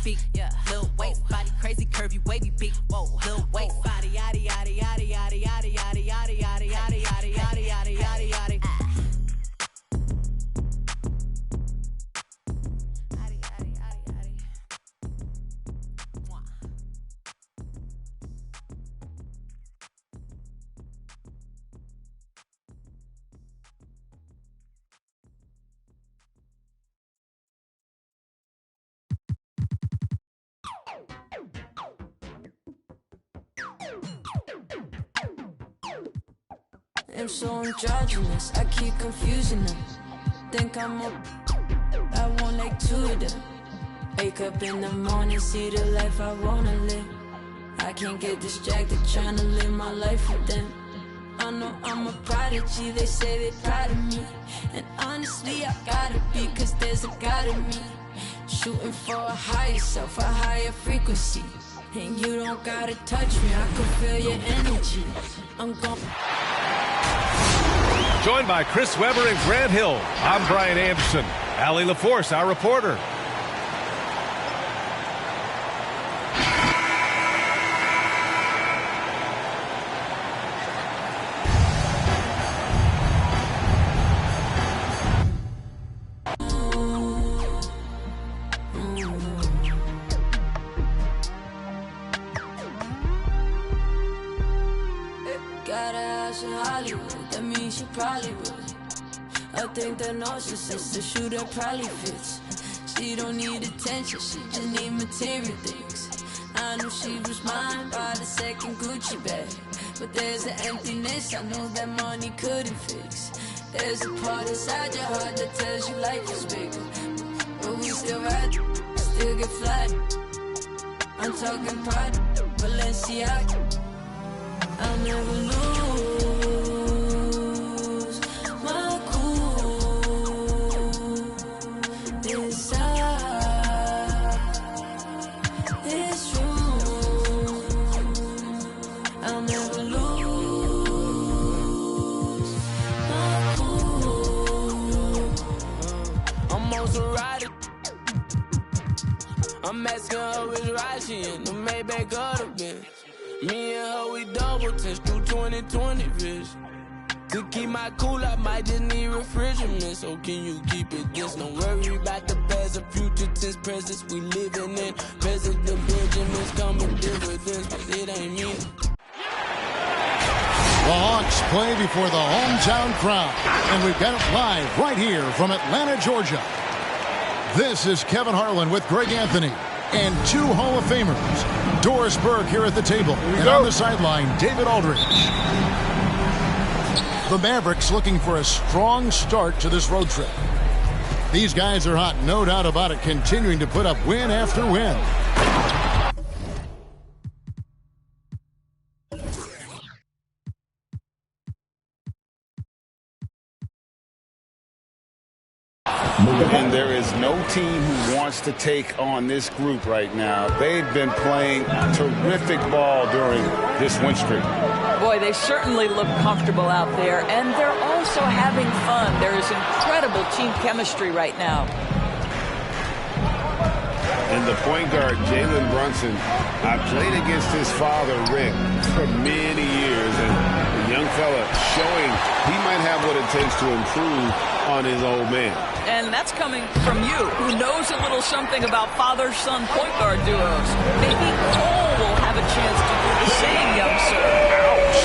feet. Yeah, little waist body, crazy curvy, wavy beat. Whoa, little waist body, yaddy yaddy yaddy yaddy yaddy yaddy yaddy yaddy yaddy yaddy yaddy yaddy yaddy yaddy. I'm so androgynous, I keep confusing them. Think I'm up, I want like two of them. Wake up in the morning, see the life I wanna live. I can't get distracted trying to live my life with them. I know I'm a prodigy, they say they're proud of me. And honestly, I gotta be, cause there's a God in me. Shooting for a higher self, a higher frequency. And you don't gotta touch me, I can feel your energy. I'm gon' Joined by Chris Webber and Grant Hill, I'm Brian Anderson. Allie LaForce, our reporter. got a house in Hollywood, that means she probably would. I think that narcissist, the shoe that probably fits. She don't need attention, she just need material things. I knew she was mine by the second Gucci bag, but there's an emptiness I know that money couldn't fix. There's a part inside your heart that tells you life is bigger, but we still ride, still get flat. I'm talking pride, Balenciaga. I'll never lose my cool inside this room. I'll never lose my cool. I'm also riding. I'm asking her which ride she in, the Maybach or the Benz. Me and her, we double test through 2020 vision. To keep my cool, I might just need refrigerant. So can you keep it this? Don't worry about the past or future tense presence we living in. President Benjamin's coming dividends, but it ain't me. The Hawks play before the hometown crowd, and we've got it live right here from Atlanta, Georgia. This is Kevin Harlan with Greg Anthony and two Hall of Famers. Doris Burke here at the table, and on the sideline, David Aldridge. The Mavericks looking for a strong start to this road trip. These guys are hot, no doubt about it, continuing to put up win after win. And there is no team who wants to take on this group right now. They've been playing terrific ball during this win streak. Boy, they certainly look comfortable out there, and they're also having fun. There is incredible team chemistry right now. And the point guard, Jalen Brunson, I played against his father, Rick, for many years, and the young fella showing he might have what it takes to improve on his old man. And that's coming from you, who knows a little something about father-son point guard duos. Maybe Cole will have a chance to do the same, young sir. Ouch!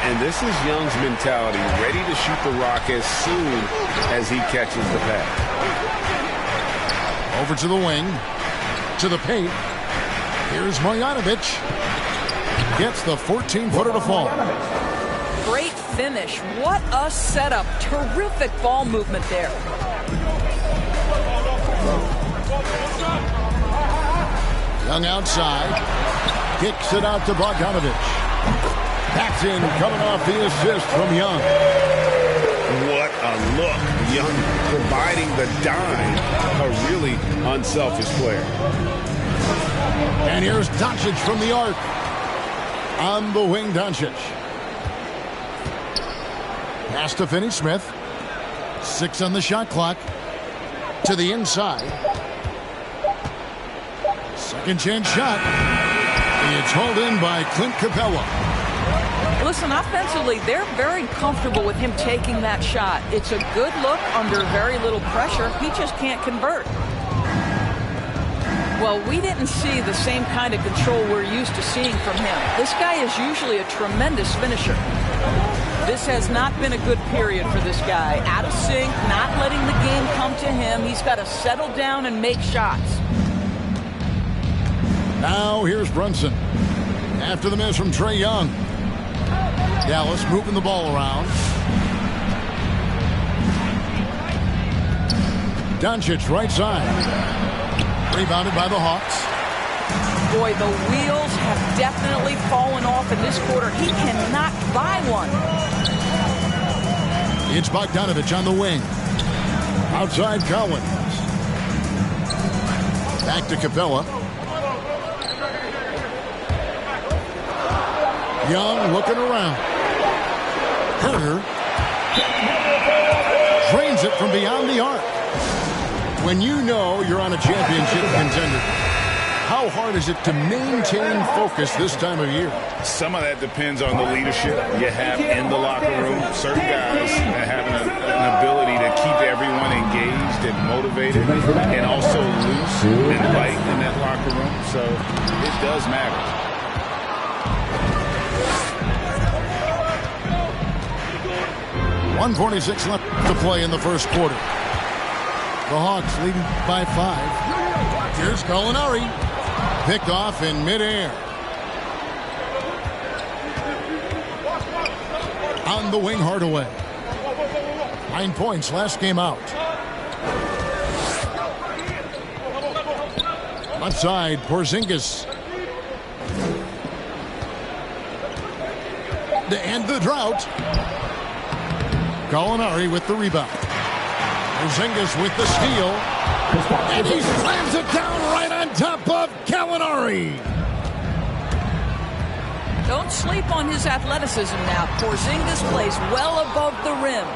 And this is Young's mentality, ready to shoot the rock as soon as he catches the pass. Over to the wing, to the paint. Here's Marjanovic. Gets the 14-footer to fall. Great finish. What a setup. Terrific ball movement there. Young outside. Kicks it out to Bogdanovic. Paxson coming off the assist from Young. What a look. Young providing the dime. A really unselfish player. And here's Doncic from the arc. On the wing, Doncic. Pass to Finney-Smith. 6 on the shot clock. To the inside. Second chance shot. It's hauled in by Clint Capella. Listen, offensively, they're very comfortable with him taking that shot. It's a good look under very little pressure. He just can't convert. Well, we didn't see the same kind of control we're used to seeing from him. This guy is usually a tremendous finisher. This has not been a good period for this guy. Out of sync, not letting the game come to him. He's got to settle down and make shots. Now here's Brunson. After the miss from Trae Young. Dallas moving the ball around. Doncic right side. Rebounded by the Hawks. Boy, the wheels have definitely fallen off in this quarter. He cannot buy one. It's Bogdanovich on the wing. Outside Collins. Back to Capella. Young looking around. Herter drains it from beyond the arc. When you know you're on a championship contender, how hard is it to maintain focus this time of year? Some of that depends on the leadership you have in the locker room. Certain guys have an ability to keep everyone engaged and motivated and also loose and light in that locker room. So it does matter. 1:46 left to play in the first quarter. The Hawks leading by 5. Here's Gallinari. Picked off in midair. On the wing, Hardaway. 9 points last game out. Left side, Porzingis. To end the drought. Gallinari with the rebound. Porzingis with the steal. And he slams it down right on top of Gallinari. Don't sleep on his athleticism now. Porzingis plays well above the rim.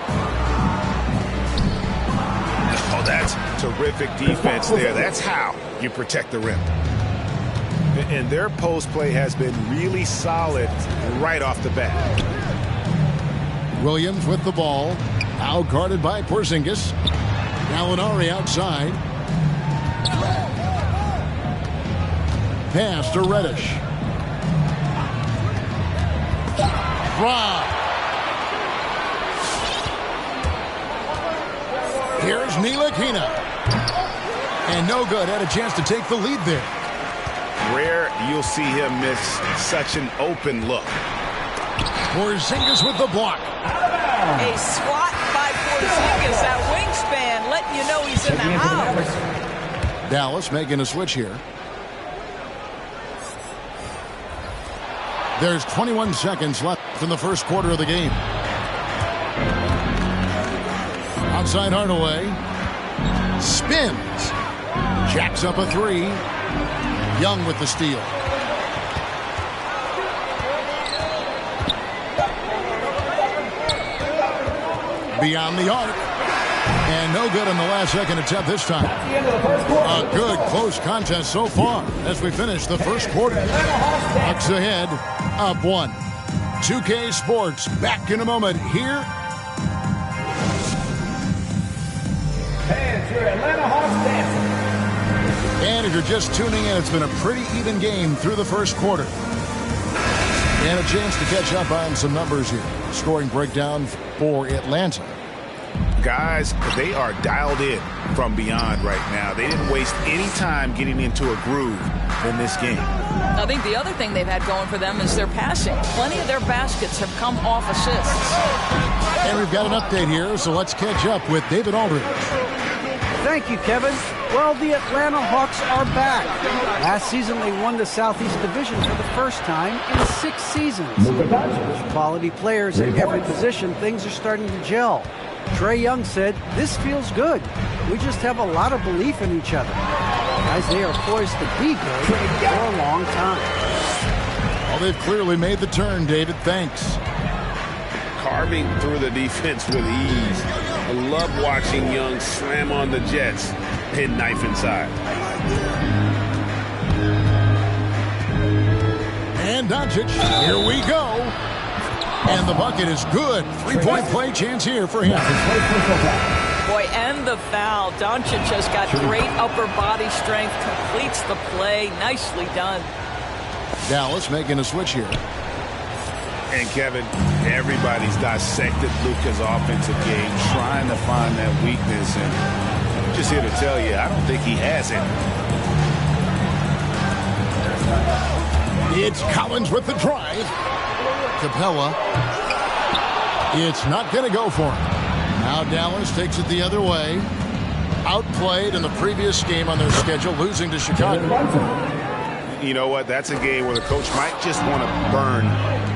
Oh, that's terrific defense there. That's how you protect the rim. And their post play has been really solid right off the bat. Williams with the ball. Now guarded by Porzingis. Gallinari outside. Pass to Reddish. Rob. Here's Ntilikina. And no good. Had a chance to take the lead there. Rare you'll see him miss such an open look. Porzingis with the block. A swat by Porzingis. That wingspan letting you know he's in the house. Dallas making a switch here. There's 21 seconds left in the first quarter of the game. Outside Hardaway. Spins. Jacks up a 3. Young with the steal. Beyond the arc. And no good on the last second attempt this time. A good close contest so far as we finish the first quarter. Bucks ahead, up 1. 2K Sports back in a moment here. Fans, your Atlanta Hawks dancing. And if you're just tuning in, it's been a pretty even game through the first quarter. And a chance to catch up on some numbers here. Scoring breakdown for Atlanta. Guys, they are dialed in from beyond right now. They didn't waste any time getting into a groove in this game. I think the other thing they've had going for them is their passing. Plenty of their baskets have come off assists. And we've got an update here, so let's catch up with David Aldridge. Thank you, Kevin. Well, the Atlanta Hawks are back. Last season, they won the Southeast Division for the first time in 6 seasons. With quality players at every position, things are starting to gel. Trae Young said, "This feels good. We just have a lot of belief in each other." Guys, they are poised to be good for a long time. Well, they've clearly made the turn, David. Thanks. Carving through the defense with ease. I love watching Young slam on the Jets, pin knife inside. And Doncic, here we go. And the bucket is good. 3-point play chance here for him. Boy, and the foul. Doncic has got great upper body strength, completes the play. Nicely done. Dallas making a switch here. And Kevin, everybody's dissected Luka's offensive game, trying to find that weakness. And I'm just here to tell you, I don't think he has it. It's Collins with the drive. Capella. It's not going to go for him. Now Dallas takes it the other way. Outplayed in the previous game on their schedule, losing to Chicago. You know what? That's a game where the coach might just want to burn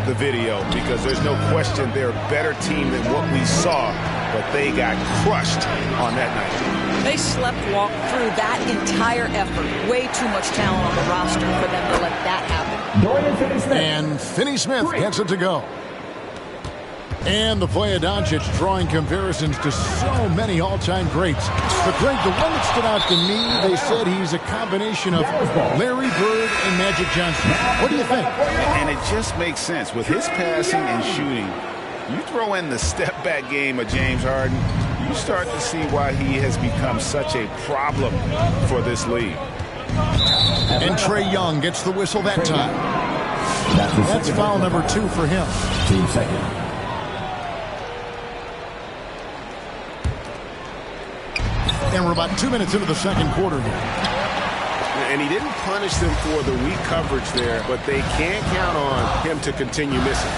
the video because there's no question they're a better team than what we saw, but they got crushed on that night. They sleptwalked through that entire effort. Way too much talent on the roster for them to let that happen. And Finney-Smith gets it to go. And the play of Doncic drawing comparisons to so many all-time greats. But Greg, the one that stood out to me, they said he's a combination of Larry Bird and Magic Johnson. What do you think? And it just makes sense. With his passing and shooting, you throw in the step-back game of James Harden, you start to see why he has become such a problem for this league. And Trae Young gets the whistle that time. That's foul number 2 for him. Team second. And we're about 2 minutes into the second quarter here. And he didn't punish them for the weak coverage there, but they can't count on him to continue missing.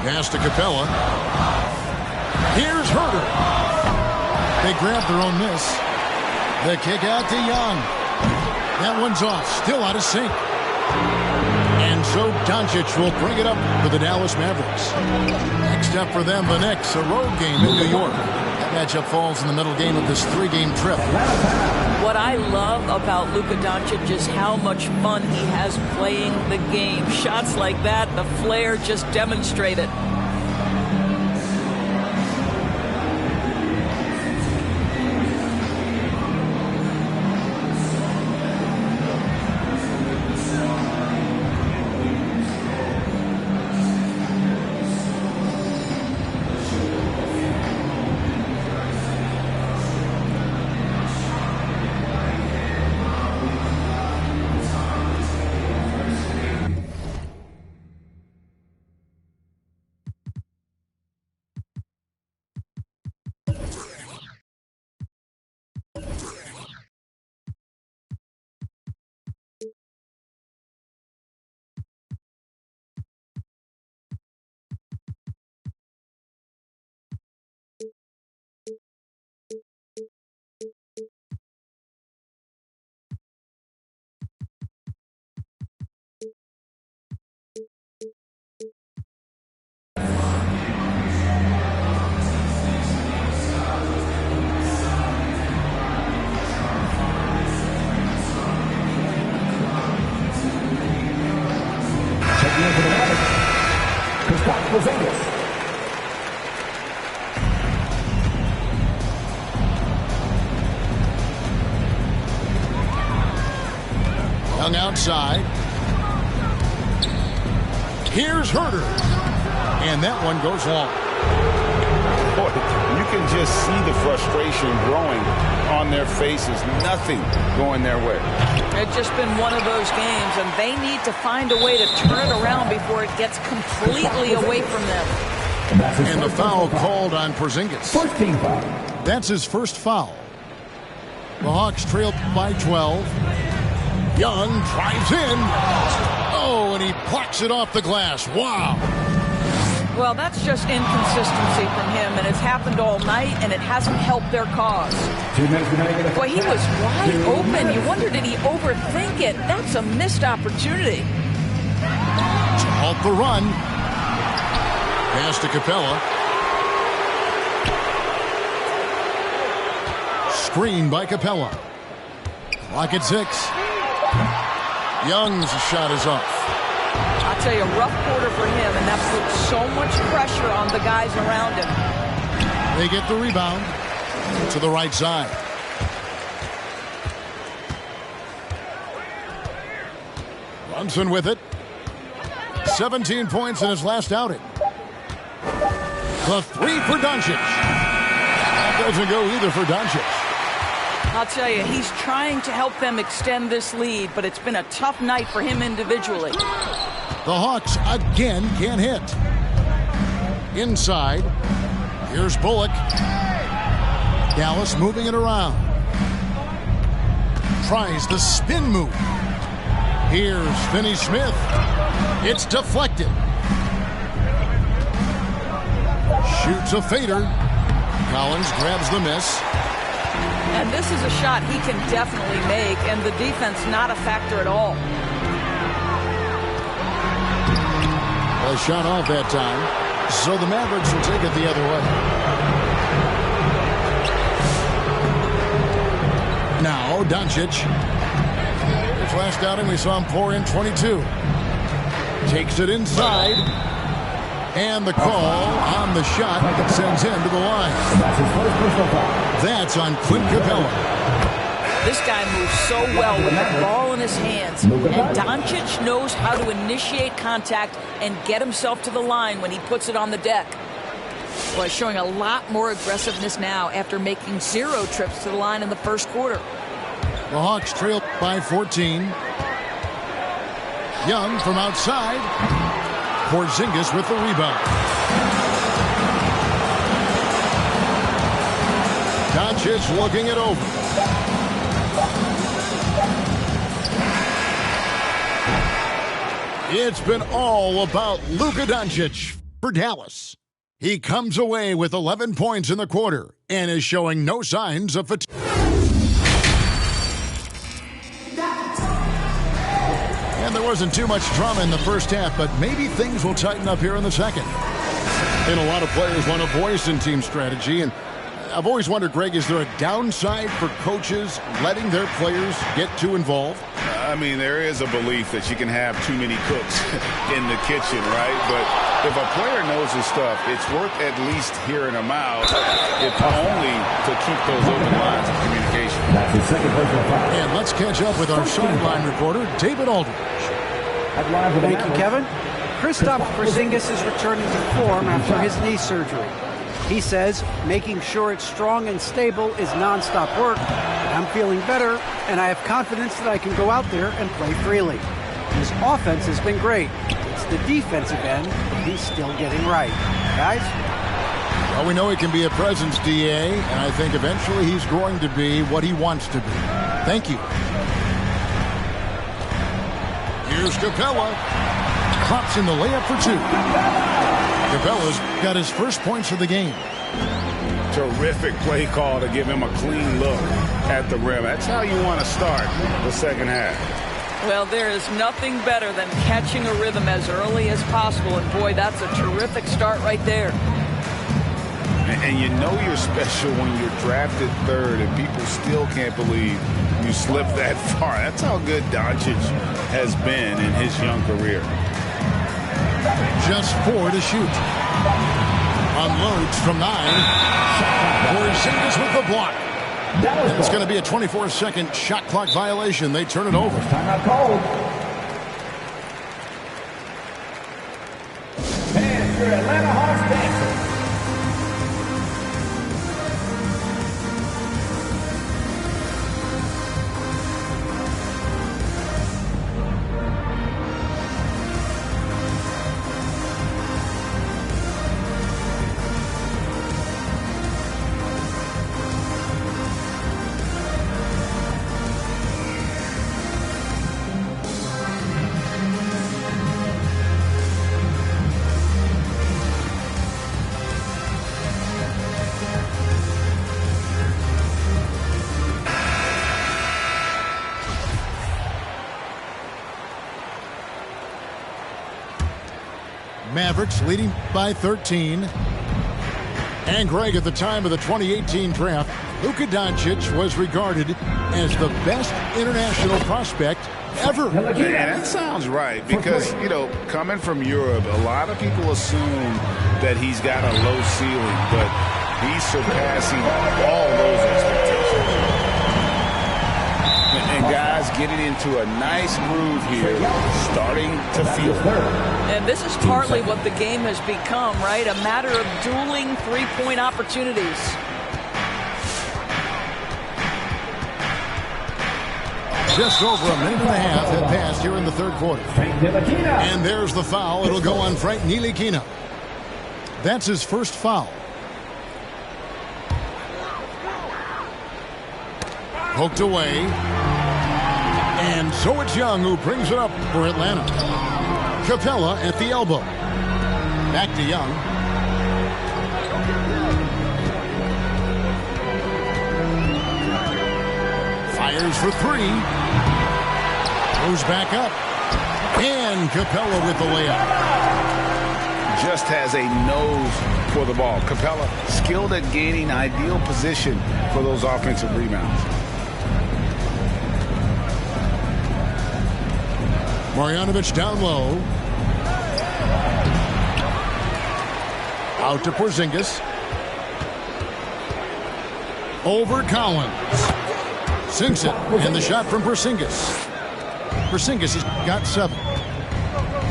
Pass to Capella. Here's Herter. They grab their own miss. The kick out to Young. That one's off. Still out of sync. And so Doncic will bring it up for the Dallas Mavericks. Next up for them, the Knicks, a road game in New York. That matchup falls in the middle game of this 3-game trip. What I love about Luka Doncic is how much fun he has playing the game. Shots like that, the flair just demonstrate it. Young outside. Here's Herter. And that one goes long. Boy, you can just see the frustration growing on their faces. Nothing going their way. It's just been one of those games, and they need to find a way to turn it around before it gets completely away from them. And the foul called on Porzingis. First team foul. That's his first foul. The Hawks trailed by 12. Young drives in. Oh, and he plucks it off the glass. Wow. Well, that's just inconsistency from him, and it's happened all night, and it hasn't helped their cause. 2 minutes remaining. Boy, he was wide open. You wonder, did he overthink it? That's a missed opportunity. To halt the run. Pass to Capella. Screen by Capella. Clock at 6. Young's shot is off. I'll tell you, a rough quarter for him, and that puts so much pressure on the guys around him. They get the rebound to the right side. Brunson with it. 17 points in his last outing. The three for Doncic. That doesn't go either for Doncic. I'll tell you, he's trying to help them extend this lead, but it's been a tough night for him individually. The Hawks again can't hit. Inside. Here's Bullock. Dallas moving it around. Tries the spin move. Here's Finney Smith. It's deflected. Shoots a fader. Collins grabs the miss. And this is a shot he can definitely make, and the defense not a factor at all. A shot off that time, so the Mavericks will take it the other way. Now, Doncic. His last outing, we saw him pour in 22. Takes it inside. And the call on the shot sends him to the line. That's on Clint Capella. This guy moves so well with the ball in his hands. And Doncic knows how to initiate contact and get himself to the line when he puts it on the deck. Boy, showing a lot more aggressiveness now after making 0 trips to the line in the first quarter. The Hawks trail by 14. Young from outside. Porzingis with the rebound. Doncic looking it over. It's been all about Luka Doncic for Dallas. He comes away with 11 points in the quarter and is showing no signs of fatigue. And there wasn't too much drama in the first half, but maybe things will tighten up here in the second. And a lot of players want a voice in team strategy, and I've always wondered, Greg, is there a downside for coaches letting their players get too involved? I mean, there is a belief that you can have too many cooks in the kitchen, right? But if a player knows his stuff, it's worth at least hearing them out, if only to keep those open lines of communication. That's his second personal foul. And let's catch up with our sideline reporter, David Aldridge. Thank you, Kevin. Kristaps Porzingis is returning to form after his knee surgery. He says making sure it's strong and stable is nonstop work. I'm feeling better, and I have confidence that I can go out there and play freely. His offense has been great. It's the defensive end that he's still getting right. Guys? Well, we know he can be a presence, DA, and I think eventually he's going to be what he wants to be. Thank you. Here's Capella. Klops in the layup for 2. Capella's got his first points of the game. Terrific play call to give him a clean look at the rim. That's how you want to start the second half. Well, there is nothing better than catching a rhythm as early as possible, and boy, that's a terrific start right there. And you know you're special when you're drafted 3rd and people still can't believe you slipped that far. That's how good Doncic has been in his young career. Just 4 to shoot. Unloads from 9. Porzingis with the block. It's going to be a 24-second shot clock violation. They turn it over. Timeout called. And your Atlanta Hawks dancing. Mavericks leading by 13. And Greg, at the time of the 2018 draft, Luka Doncic was regarded as the best international prospect ever. Man, that sounds right because, you know, coming from Europe, a lot of people assume that he's got a low ceiling, but he's surpassing all those expectations. And guys getting into a nice groove here, starting to feel it. And this is partly what the game has become, right? A matter of dueling three-point opportunities. Just over a minute and a half had passed here in the third quarter. And there's the foul. It'll go on Frank Ntilikina. That's his first foul. Poked away. And so it's Young who brings it up for Atlanta. Capella at the elbow. Back to Young. Fires for three. Goes back up. And Capella with the layup. Just has a nose for the ball. Capella skilled at gaining ideal position for those offensive rebounds. Marjanovic down low. Out to Porzingis. Over Collins. Sinks it. And the shot from Porzingis. Porzingis has got 7.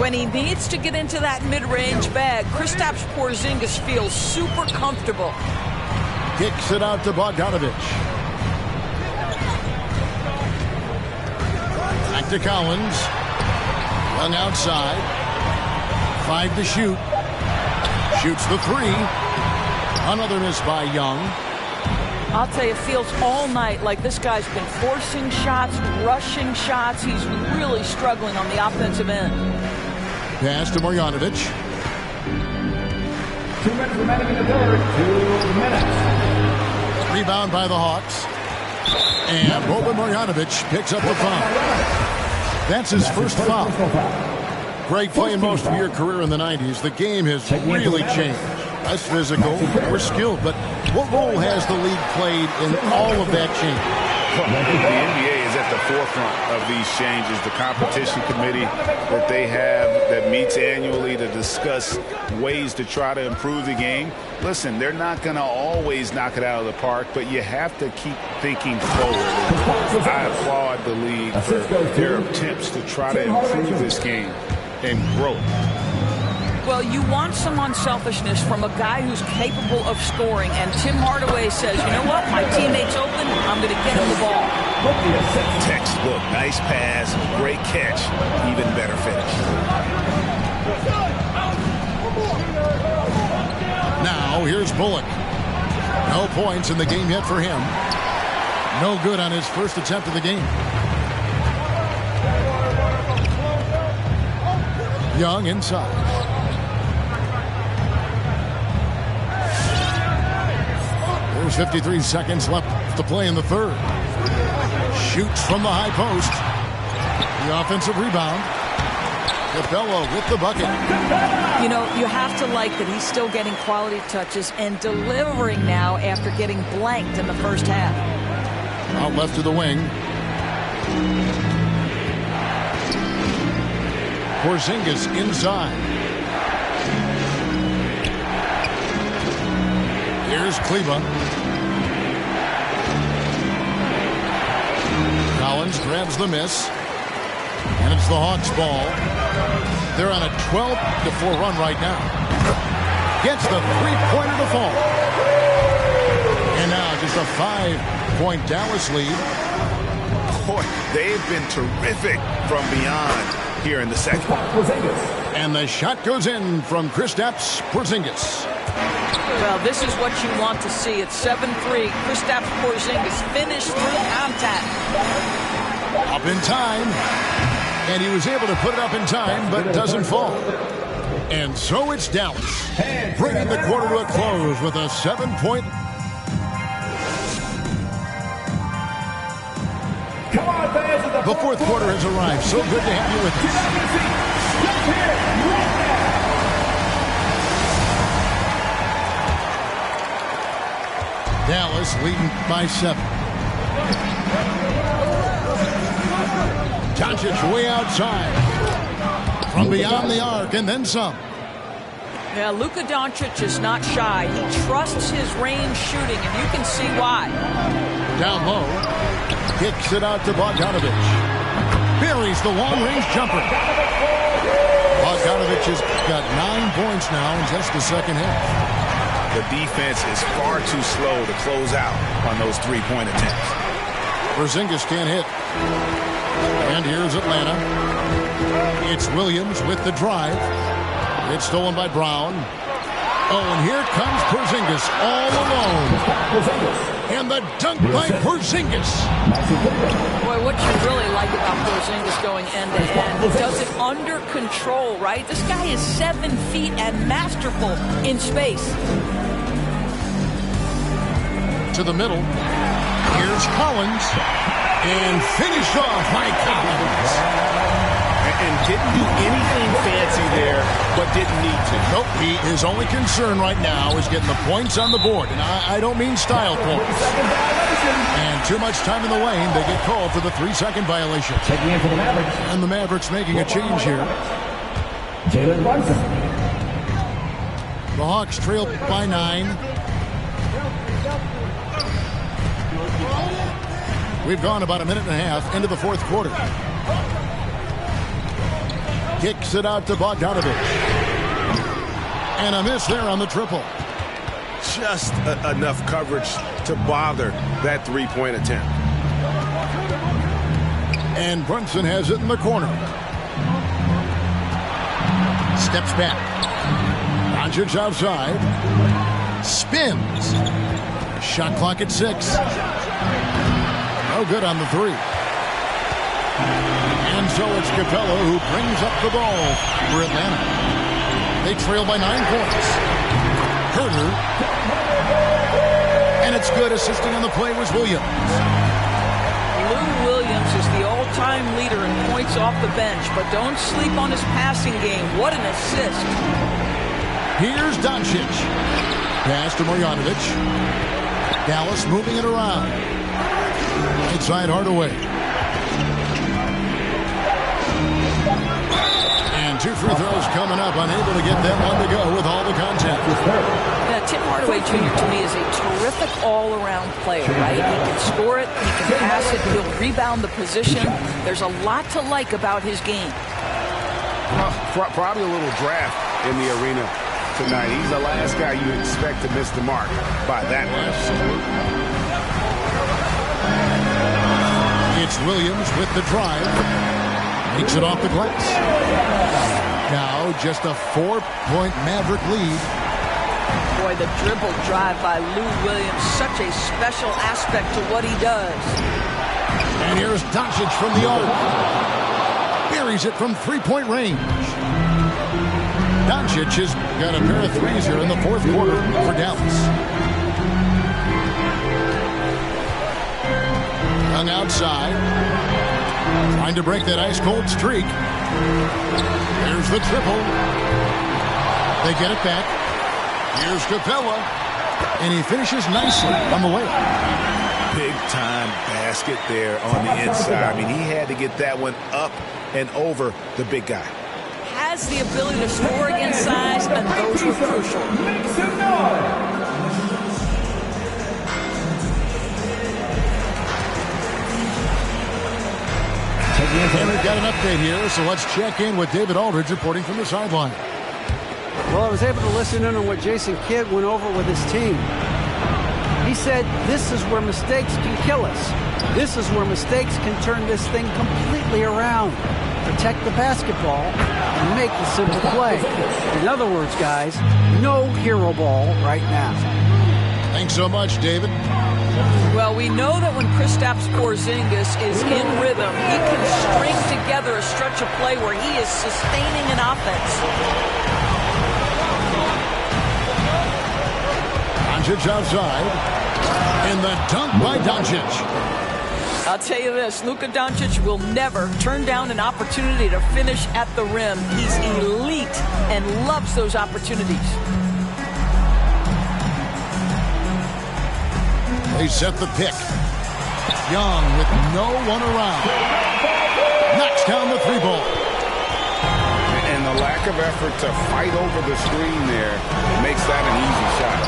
When he needs to get into that mid-range bag, Kristaps Porzingis feels super comfortable. Kicks it out to Bogdanovic. Back to Collins. Young outside. 5 to shoot. Shoots the 3. Another miss by Young. I'll tell you, it feels all night like this guy's been forcing shots, rushing shots. He's really struggling on the offensive end. Pass to Marjanovic. 2 minutes remaining in the third. 2 minutes. Rebound by the Hawks. And Boban Marjanovic picks up the foul. That's his first foul. Greg, playing most of your career in the 90s, the game has really changed. Less physical, more skilled. But what role has the league played in all of that change? Well, the NBA is at the forefront of these changes. The competition committee that they have that meets annually to discuss ways to try to improve the game. Listen, they're not going to always knock it out of the park, but you have to keep thinking forward. And I applaud the league for their attempts to try to improve this game and grow. Well, you want some unselfishness from a guy who's capable of scoring, and Tim Hardaway says, you know what, my teammate's open, I'm going to get him the ball. Textbook, nice pass, great catch, even better finish. Now, here's Bullock. No points in the game yet for him. No good on his first attempt of the game. Young inside. There's 53 seconds left to play in the third. Shoots from the high post. The offensive rebound. Capella with the bucket. You know, you have to like that he's still getting quality touches and delivering now after getting blanked in the first half. Out left to the wing. Porzingis inside. Here's Kleba. Collins grabs the miss. And it's the Hawks ball. They're on a 12-4 run right now. Gets the three-pointer to fall. And now just a 5-point Dallas lead. Boy, they've been terrific from beyond here in the second. And the shot goes in from Kristaps Porzingis. Well, this is what you want to see. It's 7-3. Kristaps Porzingis finished through contact. Up in time. And he was able to put it up in time, but doesn't fall. And so it's Dallas, bringing the quarter to a close with a 7-point. The fourth quarter has arrived. So good to have you with us. Dallas leading by 7. Doncic way outside. From beyond the arc and then some. Yeah, Luka Doncic is not shy. He trusts his range shooting, and you can see why. Down low. Kicks it out to Bogdanovic. buries the long-range jumper. Bogdanovich has got 9 points now in just the second half. The defense is far too slow to close out on those three-point attempts. Porzingis can't hit. And here's Atlanta. It's Williams with the drive. It's stolen by Brown. Oh, and here comes Porzingis all alone. And the dunk by Porzingis. Boy, what you really like about Porzingis going end-to-end, he does it under control, right? This guy is 7 feet and masterful in space. To the middle. Here's Collins. And finished off by Collins. And didn't do anything fancy there, but didn't need to. Nope, his only concern right now is getting the points on the board. And I don't mean style points. And too much time in the lane, they get called for the 3-second violation. Checking in for the Mavericks. And the Mavericks making a change here. Jalen Brunson. The Hawks trail by 9. We've gone about a minute and a half into the fourth quarter. Kicks it out to Bogdanovich. And a miss there on the triple. Just enough coverage to bother that three-point attempt. And Brunson has it in the corner. Steps back. Doncic outside. Spins. Shot clock at 6. No good on the 3. And so it's Capella who brings up the ball for Atlanta. They trail by 9 points. Herter. And it's good. Assisting on the play was Williams. Lou Williams is the all-time leader in points off the bench, but don't sleep on his passing game. What an assist. Here's Doncic. Pass to Marjanovic. Dallas moving it around. Inside Hardaway. And 2 free throws coming up. Unable to get that one to go with all the contact. Yeah, Tim Hardaway Jr. to me is a terrific all-around player, right? He can score it, he can pass it, he'll rebound the position. There's a lot to like about his game. Probably a little draft in the arena tonight. He's the last guy you expect to miss the mark by that much. It's Williams with the drive. Makes it off the glass. Now just a 4-point Maverick lead. Boy, the dribble drive by Lou Williams, such a special aspect to what he does. And here's Doncic from the arc. Buries it from 3-point range. Doncic has got a pair of threes here in the fourth quarter for Dallas. Hung outside. Trying to break that ice-cold streak. Here's the triple. They get it back. Here's Capella. And he finishes nicely on the way. Big-time basket there on the inside. I mean, he had to get that one up and over the big guy. Has the ability to score against size, and those were crucial. And we've got an update here, so let's check in with David Aldridge reporting from the sideline. Well, I was able to listen in on what Jason Kidd went over with his team. He said, this is where mistakes can kill us. This is where mistakes can turn this thing completely around. Protect the basketball and make the simple play. In other words, guys, no hero ball right now. Thanks so much, David. Well, we know that when Kristaps Porzingis is in rhythm, he can string together a stretch of play where he is sustaining an offense. Doncic outside. And the dunk by Doncic. I'll tell you this, Luka Doncic will never turn down an opportunity to finish at the rim. He's elite and loves those opportunities. They set the pick. Young with no one around. Knocks down the 3-ball. And the lack of effort to fight over the screen there makes that an easy shot.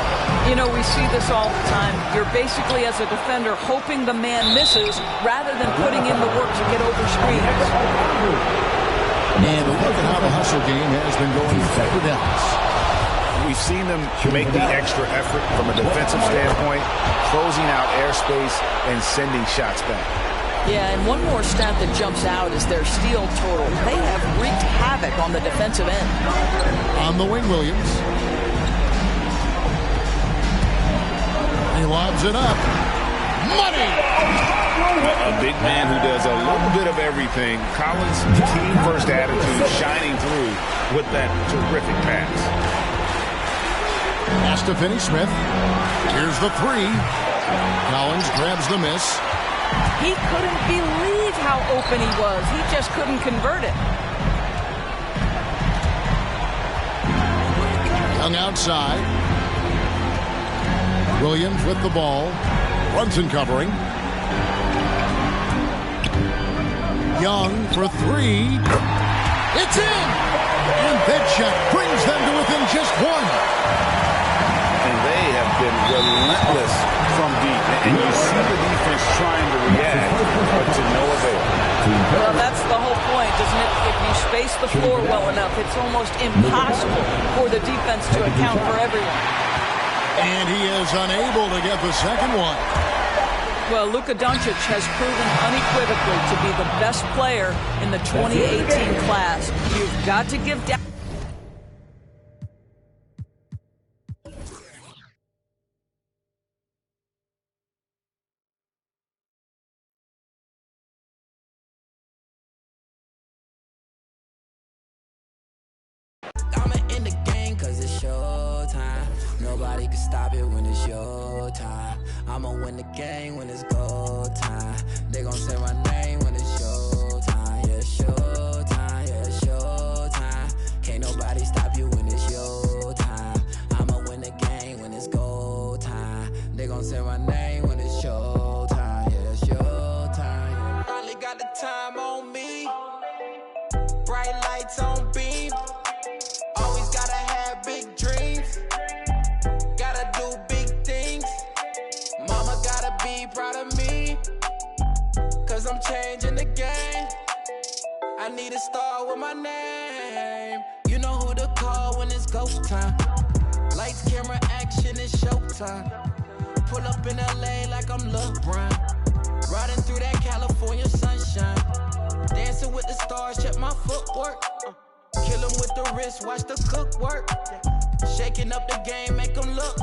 You know, we see this all the time. You're basically, as a defender, hoping the man misses rather than putting in the work to get over screens. And look at how the hustle game has been going for Dallas. We've seen them make the extra effort from a defensive standpoint, closing out airspace and sending shots back. Yeah, and one more stat that jumps out is their steal total. They have wreaked havoc on the defensive end. On the wing, Williams. He lobs it up. Money! A big man who does a little bit of everything. Collins' team-first attitude shining through with that terrific pass. Pass to Finney-Smith. Here's the three. Collins grabs the miss. He couldn't believe how open he was. He just couldn't convert it. Young outside. Williams with the ball. Brunson covering. Young for three. It's in! And that shot brings them to within just one. And they have been relentless from deep. And you see the defense trying to react, but to no avail. Well, that's the whole point, isn't it? If you space the floor well enough, it's almost impossible for the defense to account for everyone. And he is unable to get the second one. Well, Luka Doncic has proven unequivocally to be the best player in the 2018 class. You've got to give down. I'm in the game cause it's showtime. Nobody can stop it when it's your time. I'ma win the game when it's go time. They gon' say my name when it's showtime. Yeah, showtime, yeah, showtime. Can't nobody stop you when it's your time. I'ma win the game when it's go time. They gon' say my name when it's showtime. Yeah, showtime. Finally got the time on me. Bright lights on beam. Always gotta have big dreams. Gotta do big things. Mama gotta be proud of me. Cause I'm changing the game. I need a star with my name. You know who to call when it's go time. Lights, camera, action, it's showtime. Pull up in LA like I'm LeBron. Riding through that California sunshine. Dancing with the stars, check my footwork. Kill him with the wrist, watch the cook work. Shaking up the game, make them look.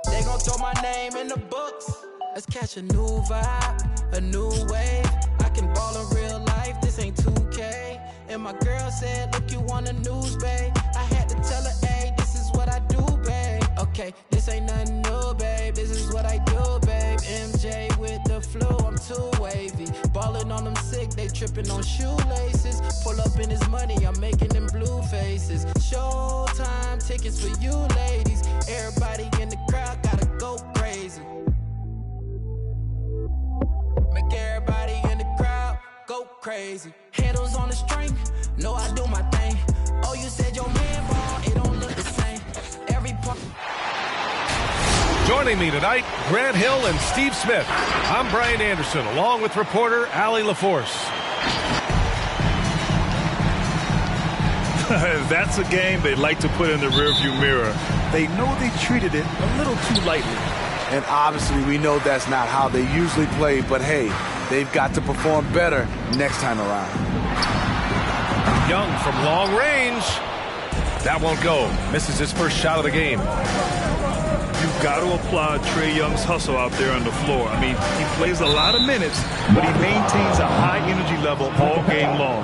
They gon' throw my name in the books. Let's catch a new vibe, a new wave. I can ball in real life, this ain't 2K. And my girl said, look, you on the news, babe. I had to tell her, hey, this is what I do, babe. Okay, this ain't nothing new, babe. This is what I do, babe. MJ with the flu, I'm too wavy. Ballin' on them sick, they trippin' on shoelaces. Pull up in his money, I'm making them blue faces. Showtime tickets for you ladies. Everybody in the crowd gotta go crazy. Make everybody in the crowd go crazy. Handles on the string, know I do my thing. Oh, you said your man ball, it don't look the same. Every part. Joining me tonight, Grant Hill and Steve Smith. I'm Brian Anderson, along with reporter Allie LaForce. That's a game they'd like to put in the rearview mirror. They know they treated it a little too lightly. And obviously we know that's not how they usually play, but hey, they've got to perform better next time around. Young from long range. That won't go. Misses his first shot of the game. You've got to applaud Trae Young's hustle out there on the floor. I mean, he plays a lot of minutes, but he maintains a high energy level all game long.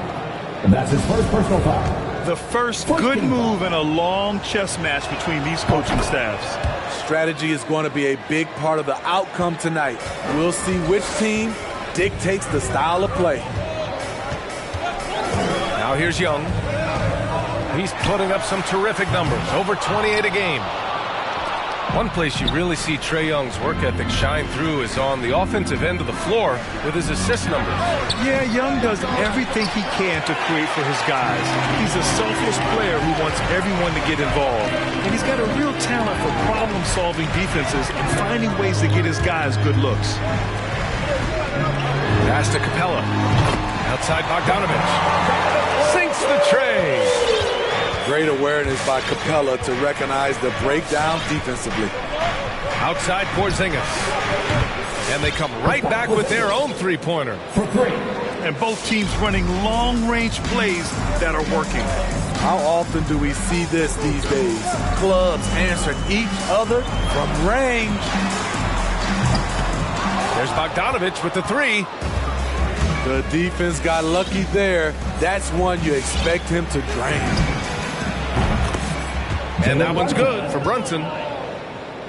And that's his first personal foul. The first good move in a long chess match between these coaching staffs. Strategy is going to be a big part of the outcome tonight. We'll see which team dictates the style of play. Now here's Young. He's putting up some terrific numbers, over 28 a game. One place you really see Trae Young's work ethic shine through is on the offensive end of the floor with his assist numbers. Yeah, Young does everything he can to create for his guys. He's a selfless player who wants everyone to get involved. And he's got a real talent for problem-solving defenses and finding ways to get his guys good looks. Pass to Capella. Outside Bogdanovich. Sinks the tray. Great awareness by Capella to recognize the breakdown defensively. Outside Porzingis. And they come right back with their own three-pointer. And both teams running long-range plays that are working. How often do we see this these days? Clubs answering each other from range. There's Bogdanovich with the three. The defense got lucky there. That's one you expect him to drain. And that one's good for Brunson.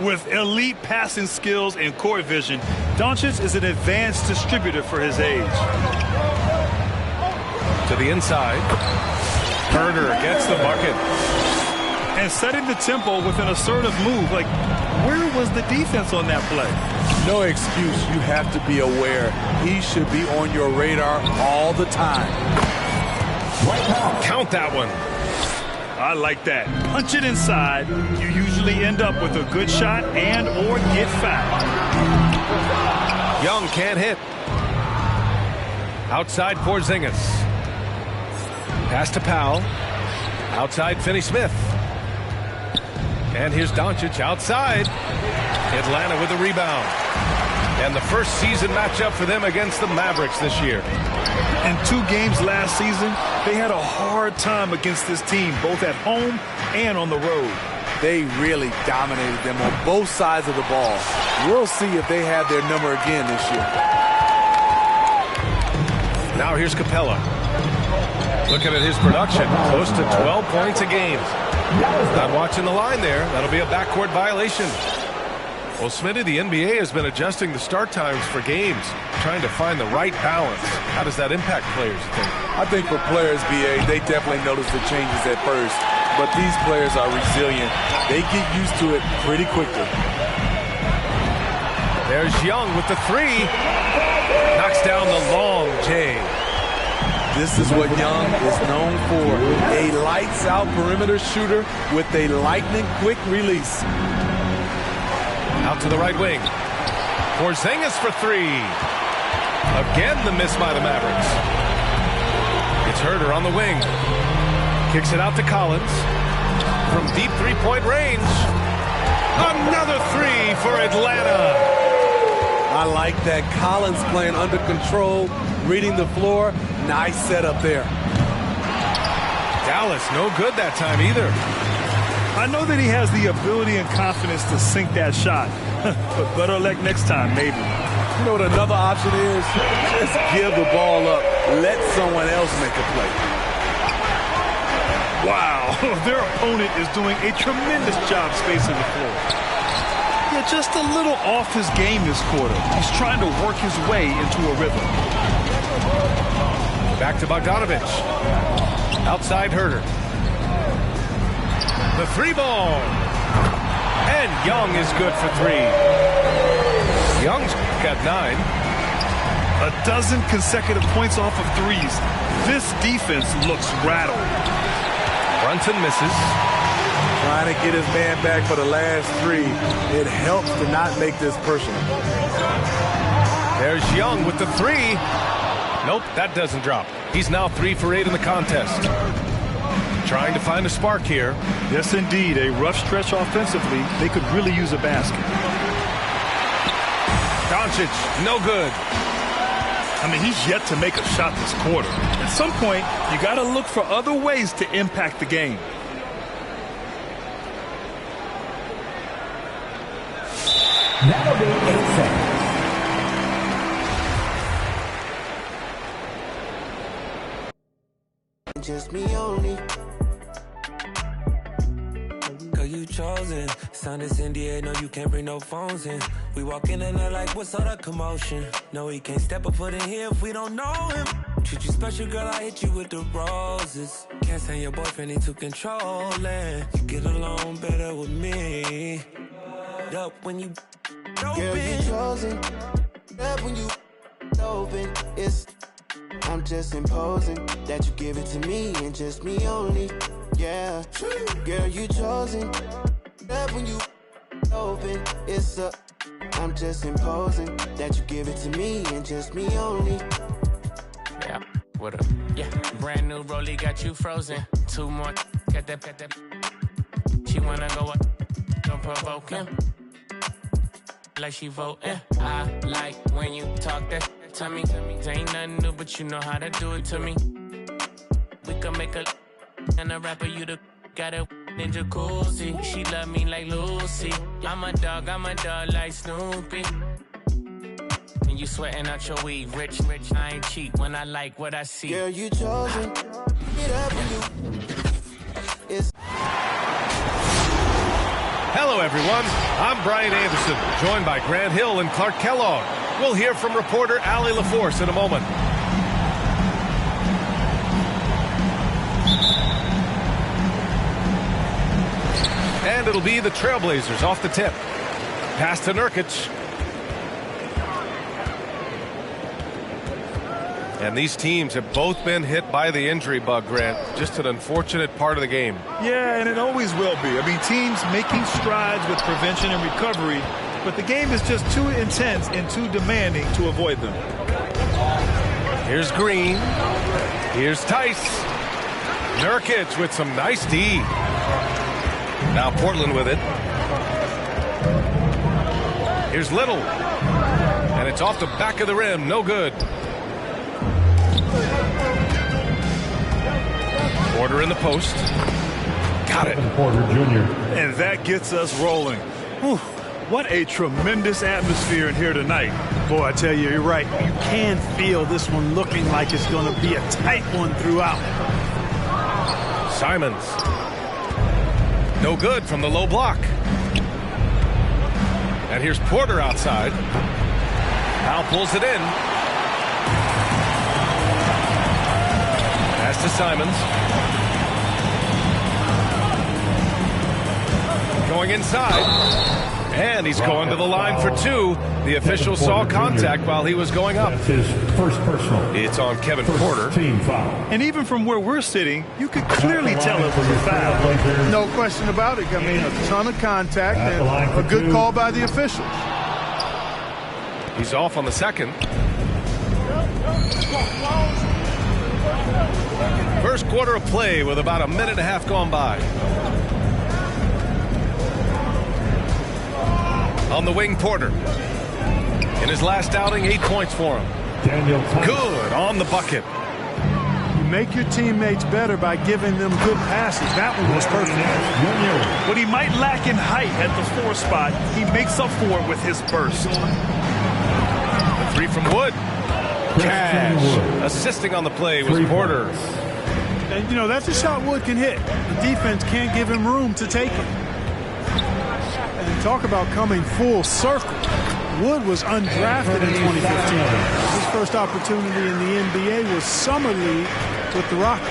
With elite passing skills and court vision, Doncic is an advanced distributor for his age. To the inside. Herder gets the bucket. And setting the tempo with an assertive move. Like, where was the defense on that play? No excuse. You have to be aware. He should be on your radar all the time. Count that one. I like that. Punch it inside. You usually end up with a good shot and or get fouled. Young can't hit. Outside Porzingis. Pass to Powell. Outside Finney-Smith. And here's Doncic outside. Atlanta with a rebound. And the first season matchup for them against the Mavericks this year. In 2 games last season, they had a hard time against this team, both at home and on the road. They really dominated them on both sides of the ball. We'll see if they have their number again this year. Now here's Capella. Looking at his production, close to 12 points a game. Not watching the line there. That'll be a backcourt violation. Well, Smitty, the NBA has been adjusting the start times for games, trying to find the right balance. How does that impact players, you think? I think for players, BA, they definitely notice the changes at first. But these players are resilient. They get used to it pretty quickly. There's Young with the three. Knocks down the long J. This is what Young is known for. A lights-out perimeter shooter with a lightning-quick release. Out to the right wing. Porzingis for three. Again, the miss by the Mavericks. It's Herder on the wing. Kicks it out to Collins. From deep three-point range. Another three for Atlanta. I like that. Collins playing under control, reading the floor. Nice setup there. Dallas, no good that time either. I know that he has the ability and confidence to sink that shot. But better luck next time, maybe. You know what another option is? Just give the ball up. Let someone else make a play. Wow, their opponent is doing a tremendous job spacing the floor. Yeah, just a little off his game this quarter. He's trying to work his way into a rhythm. Back to Bogdanovich. Outside Herder. The three ball. And Young is good for three. Young's got 9. A dozen consecutive points off of threes. This defense looks rattled. Brunson misses. Trying to get his man back for the last 3. It helps to not make this personal. There's Young with the 3. Nope, that doesn't drop. He's now 3 for 8 in the contest. Trying to find a spark here. Yes, indeed. A rough stretch offensively. They could really use a basket. Doncic, no good. I mean, he's yet to make a shot this quarter. At some point, you got to look for other ways to impact the game. That'll be 8 seconds. Just me only. Girl, you chosen. Sign this NDA, no, you can't bring no phones in. We walk in and they're like, what's all that commotion? No, he can't step a foot in here if we don't know him. Treat you special, girl, I hit you with the roses. Can't stand your boyfriend, he too controlling. You get along better with me. up when you girl, you chosen. Up when you open. I'm just imposing that you give it to me and just me only. Yeah, girl, you chosen. Up when you open. I'm just imposing that you give it to me and just me only. Yeah, what up? Yeah, brand new rollie got you frozen. 2 more, got that. She wanna go up, don't provoke him. Like she voting. I like when you talk that to me. Ain't nothing new, but you know how to do it to me. We can make a and a rapper, you the got a ninja jacuzzi. She love me like Lucy. I'm a dog like Snoopy. And you sweating out your weed, rich, I ain't cheap when I like what I see. Girl, you chosen. Get up when you. Hello, everyone. I'm Brian Anderson, joined by Grant Hill and Clark Kellogg. We'll hear from reporter Allie LaForce in a moment. And it'll be the Trailblazers off the tip. Pass to Nurkic. And these teams have both been hit by the injury bug, Grant. Just an unfortunate part of the game. Yeah, and it always will be. I mean, teams making strides with prevention and recovery, but the game is just too intense and too demanding to avoid them. Here's Green. Here's Tice. Nurkic with some nice D. Now Portland with it. Here's Little. And it's off the back of the rim. No good. Porter in the post. Got it. Porter Jr. And that gets us rolling. Whew. What a tremendous atmosphere in here tonight. Boy, I tell you, you're right. You can feel this one looking like it's going to be a tight one throughout. Simons. No good from the low block. And here's Porter outside. Now pulls it in. Pass to Simons. Going inside. And he's going to the line for 2. The official saw contact while he was going up. That's his first personal. It's on Kevin Porter. Team foul. And even from where we're sitting, you could clearly tell it was a foul. No question about it. I mean, a ton of contact and a good call by the officials. He's off on the second. First quarter of play with about a minute and a half gone by. On the wing, Porter. In his last outing, 8 points for him. Daniel Tice. Good on the bucket. You make your teammates better by giving them good passes. That one was perfect. What he might lack in height at the 4 spot, he makes up for it with his burst. The 3 from Wood. Cash. Assisting on the play was Porter. And, you know, that's a shot Wood can hit. The defense can't give him room to take it. And talk about coming full circle. Wood was undrafted in 2015. His first opportunity in the NBA was Summer League with the Rockets.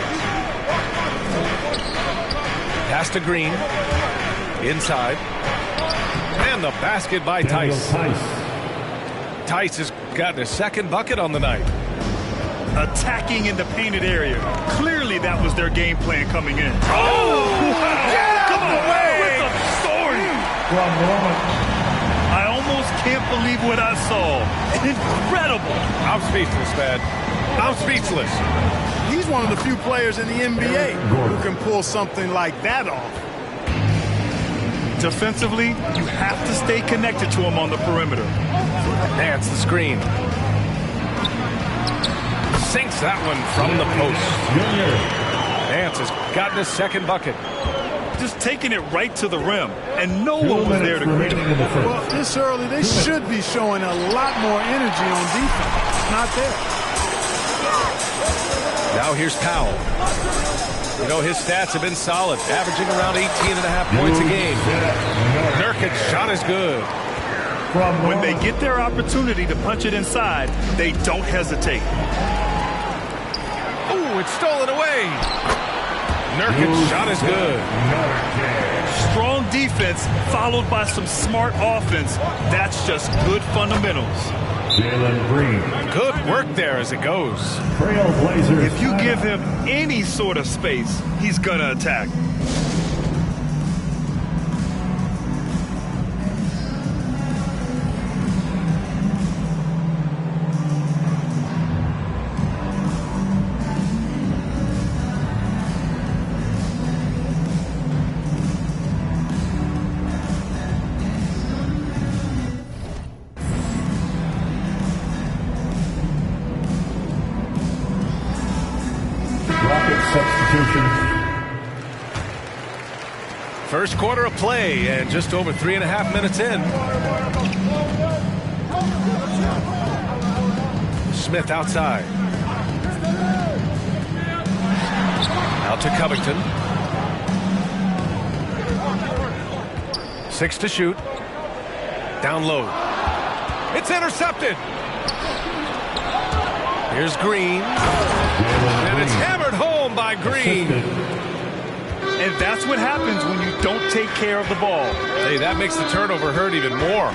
Pass to Green. Inside. And the basket by Tice. Tice has gotten his second bucket on the night. Attacking in the painted area. Clearly that was their game plan coming in. Oh! Get out of the way! With authority. I almost can't believe what I saw. Incredible. I'm speechless, man. I'm speechless. He's one of the few players in the NBA who can pull something like that off. Defensively, you have to stay connected to him on the perimeter. Nance the screen. Sinks that one from the post. Nance has gotten his second bucket. Just taking it right to the rim, and no one was there to greet him. Well, this early, they should be showing a lot more energy on defense. It's not there. Now here's Powell. You know, his stats have been solid, averaging around 18.5 points a game. Nurkic shot is good. When they get their opportunity to punch it inside, they don't hesitate. Ooh, it's stolen away. Nurkic's shot is good. Strong defense followed by some smart offense. That's just good fundamentals. Jalen Green. Good work there as it goes. Trailblazers. If you give him any sort of space, he's going to attack. First quarter of play and just over 3.5 minutes in. Smith outside. Out to Covington. 6 to shoot. Down low. It's intercepted. Here's Green. And it's hammered home by Green. And that's what happens when you don't take care of the ball. Hey, that makes the turnover hurt even more.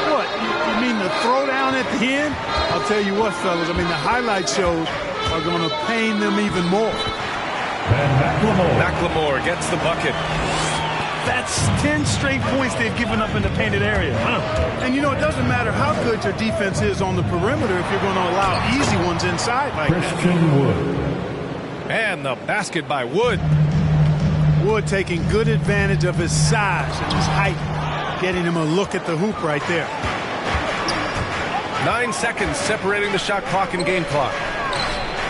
What? You mean the throwdown at the end? I'll tell you what, fellas. I mean, the highlight shows are going to pain them even more. McLemore gets the bucket. That's 10 straight points they've given up in the painted area. And, you know, it doesn't matter how good your defense is on the perimeter if you're going to allow easy ones inside like Christian Wood. And the basket by Wood. Wood taking good advantage of his size and his height, getting him a look at the hoop right there. 9 seconds separating the shot clock and game clock.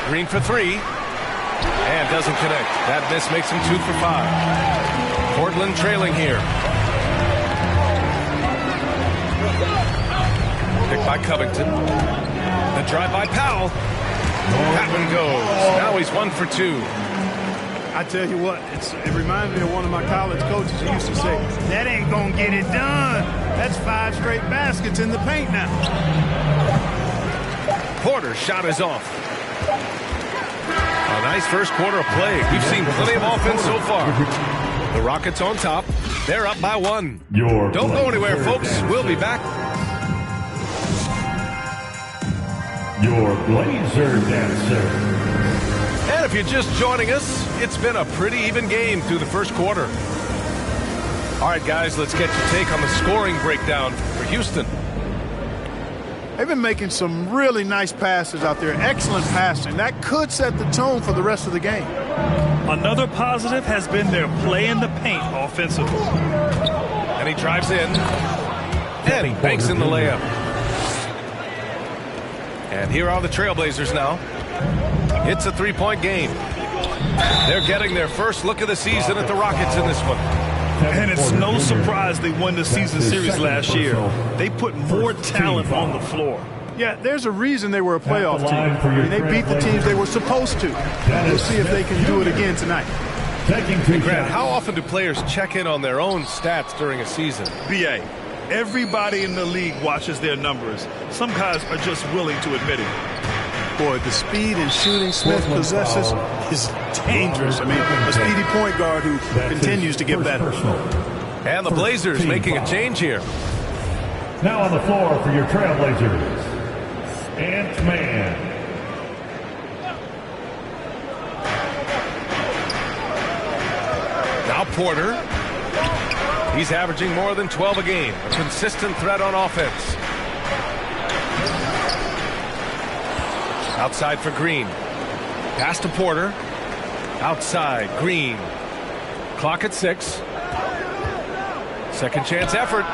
Green for 3. And doesn't connect. That miss makes him 2 for 5. Portland trailing here. Picked by Covington. The drive by Powell. That one goes. Now he's 1 for 2. I tell you what, it reminds me of one of my college coaches who used to say, that ain't going to get it done. That's 5 straight baskets in the paint now. Porter's shot is off. A nice first quarter of play. We've seen plenty of offense so far. The Rockets on top. They're up by 1. Don't go anywhere, folks. We'll be back. Your Blazer Dancer. And if you're just joining us, it's been a pretty even game through the first quarter. All right, guys, let's get your take on the scoring breakdown for Houston. They've been making some really nice passes out there. Excellent passing. That could set the tone for the rest of the game. Another positive has been their play in the paint offensively. And he drives in. And he banks in the layup. And here are the Trailblazers now. It's a 3-point game. They're getting their first look of the season at the Rockets in this one. And it's no surprise they won the season series last year. They put more talent on the floor. Yeah, there's a reason they were a playoff team. I mean, they beat the teams they were supposed to. We'll see if they can do it again tonight. Hey, Grant, how often do players check in on their own stats during a season? B.A., everybody in the league watches their numbers. Some guys are just willing to admit it. Boy, the speed and shooting Smith possesses is dangerous. I mean, a speedy point guard who continues to get better. And the Blazers making a change here. Now on the floor for your Trailblazers, Ant-Man. Now Porter. He's averaging more than 12 a game. A consistent threat on offense. Outside for Green. Pass to Porter. Outside, Green. Clock at 6. Second chance effort.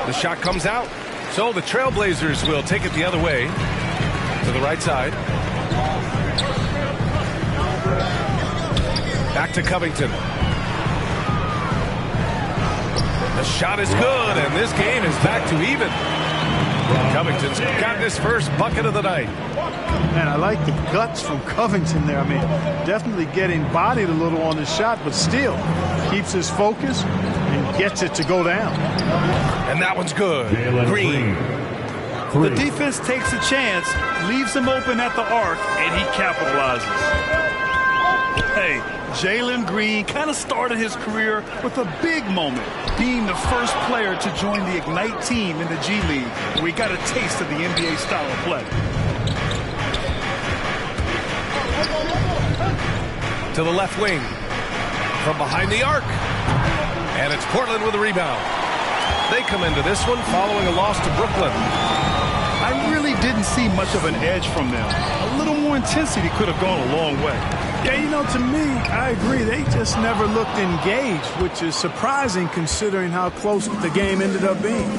The shot comes out. So the Trailblazers will take it the other way. To the right side. Back to Covington. The shot is good, and this game is back to even. Covington's got his first bucket of the night. Man, I like the guts from Covington there. I mean, definitely getting bodied a little on his shot, but still keeps his focus and gets it to go down. And that one's good. Green. The defense takes a chance, leaves him open at the arc, and he capitalizes. Hey, Jalen Green kind of started his career with a big moment, being the first player to join the Ignite team in the G League, where he got a taste of the NBA style of play. To the left wing. From behind the arc. And it's Portland with a rebound. They come into this one following a loss to Brooklyn. I really didn't see much of an edge from them. A little more intensity could have gone a long way. Yeah, you know, to me, I agree. They just never looked engaged, which is surprising considering how close the game ended up being.